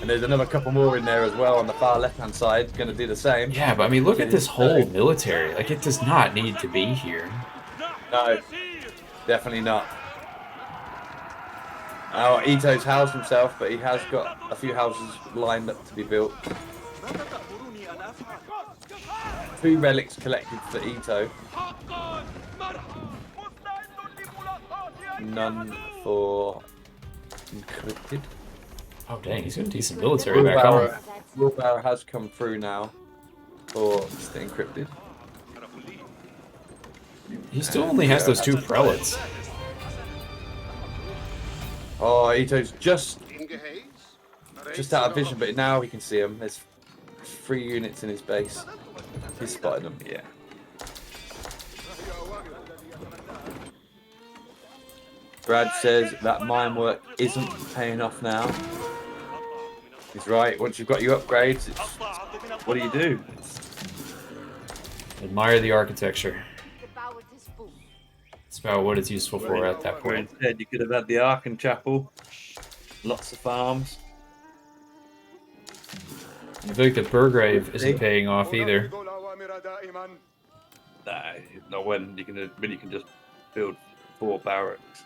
And there's another couple more in there as well on the far left-hand side, going to do the same. Yeah, but I mean, look at this whole military. Like, it does not need to be here. No, definitely not. Oh, Ito's housed himself, but he has got a few houses lined up to be built. 2 relics collected for Ito. None for Encrypted. Oh, dang, he's got a decent military back home. Wheelbarrow has come through now for the Encrypted. He still only has those 2 prelates. Oh, Ito's just out of vision, but now we can see him. There's 3 units in his base. He's spotted them, yeah. Brad says that mine work isn't paying off now. He's right. Once you've got your upgrades, what do you do? Admire the architecture. It's about what it's useful for at that point. Instead, you could have had the Ark Chapel, lots of farms. I feel like the Burgrave isn't paying off either. Nah, not when you can just build 4 barracks.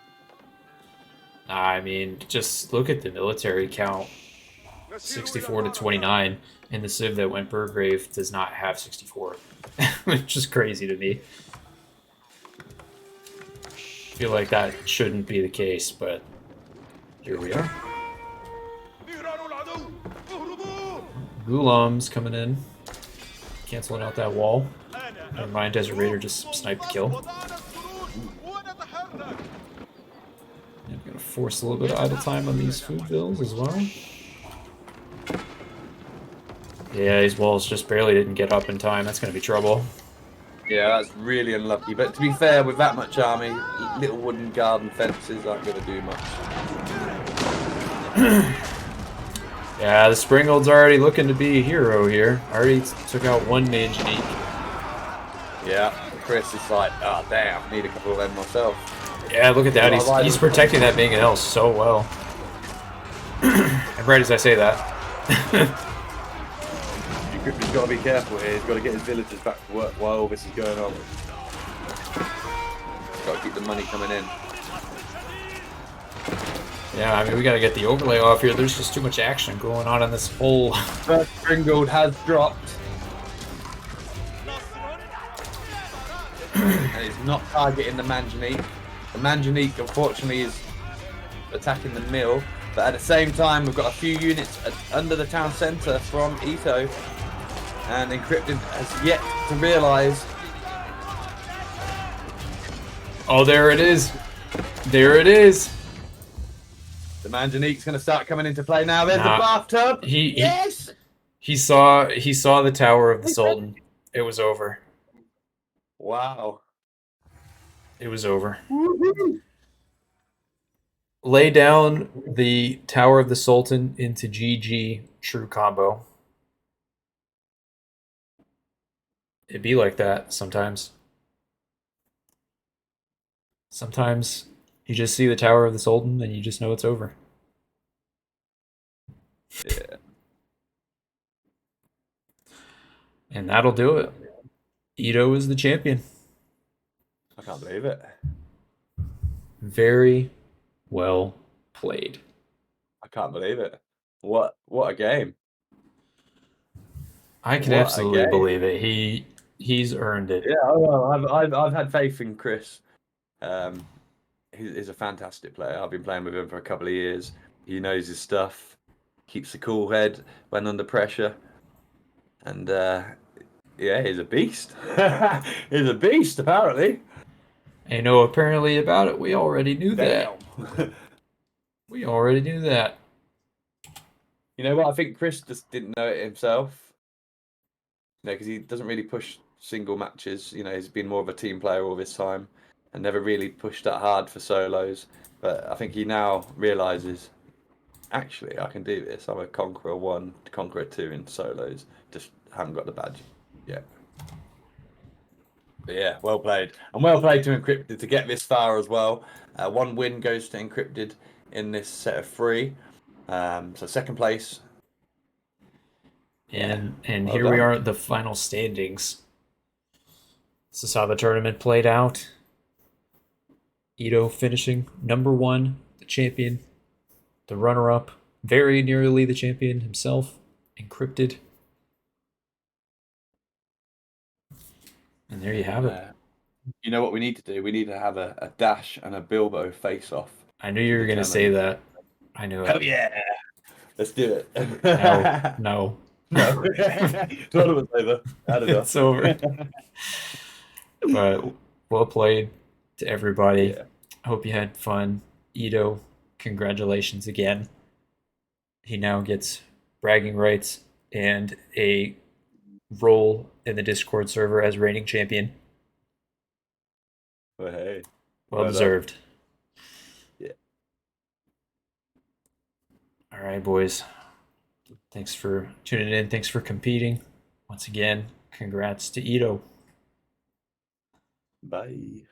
I mean, just look at the military count. 64 to 29, and the civ that went Burgrave does not have 64. Which is crazy to me. feel like that shouldn't be the case, but here we are. Ghulam's coming in, canceling out that wall. Never mind, Desert Raider just sniped the kill. I'm gonna force a little bit of idle time on these food bills as well. Yeah, these walls just barely didn't get up in time. That's gonna be trouble. Yeah, that's really unlucky. But to be fair, with that much army, little wooden garden fences aren't going to do much. Yeah, the Springald's already looking to be a hero here. Already took out one Manjanique. Yeah, Chris is like, oh damn, need a couple of them myself. Yeah, look at that. He's protecting that Bing L so well. And right as I say that. He's got to be careful here. He's got to get his villagers back to work while all this is going on. Got to keep the money coming in. Yeah, I mean, we got to get the overlay off here. There's just too much action going on in this whole... First Springald has dropped. And it's not targeting the Manjanique. The Manjanique, unfortunately, is attacking the mill. But at the same time, we've got a few units under the town centre from Eato. And Encrypted has yet to realise. Oh, there it is. There it is. The Manjanique's going to start coming into play now. There's the bathtub. Yes. He saw the Tower of the Sultan. It was over. Wow. It was over. Lay down the Tower of the Sultan into GG true combo. It'd be like that sometimes. Sometimes you just see the Tower of the Sultan and you just know it's over. Yeah. And that'll do it. Eato is the champion. I can't believe it. Very well played. I can't believe it. What a game. I can What a absolutely game. believe it. He's earned it. Yeah, well, I've had faith in Chris. He's a fantastic player. I've been playing with him for a couple of years. He knows his stuff. Keeps a cool head when under pressure. And yeah, he's a beast. He's a beast, apparently. I know apparently about it. We already knew that. We already knew that. You know what? I think Chris just didn't know it himself. You know, because he doesn't really push single matches. You know, he's been more of a team player all this time and never really pushed that hard for solos. But I think he now realizes, actually, I can do this. I'm a Conqueror 1, Conqueror 2 in solos. Just haven't got the badge yet. But yeah, well played. And well played to Encrypted to get this far as well. One win goes to Encrypted in this set of 3. So second place. And Well here done. we are at the final standings. This is how the tournament played out. Eato finishing number 1, the champion. The runner-up, very nearly the champion himself, Encrypted. And there you have it. You know what we need to do? We need to have a Dash and a Bilbo face-off. I knew you were going to say that. I knew it. Oh yeah! Let's do it. No. No. Tournament's over. Had enough. It's over. But well played to everybody. Yeah. Hope you had fun. Eato, congratulations again. He now gets bragging rights and a role in the Discord server as reigning champion. Well, hey. Well Well deserved. Yeah. All right, boys. Thanks for tuning in. Thanks for competing. Once again, congrats to Eato. Bye.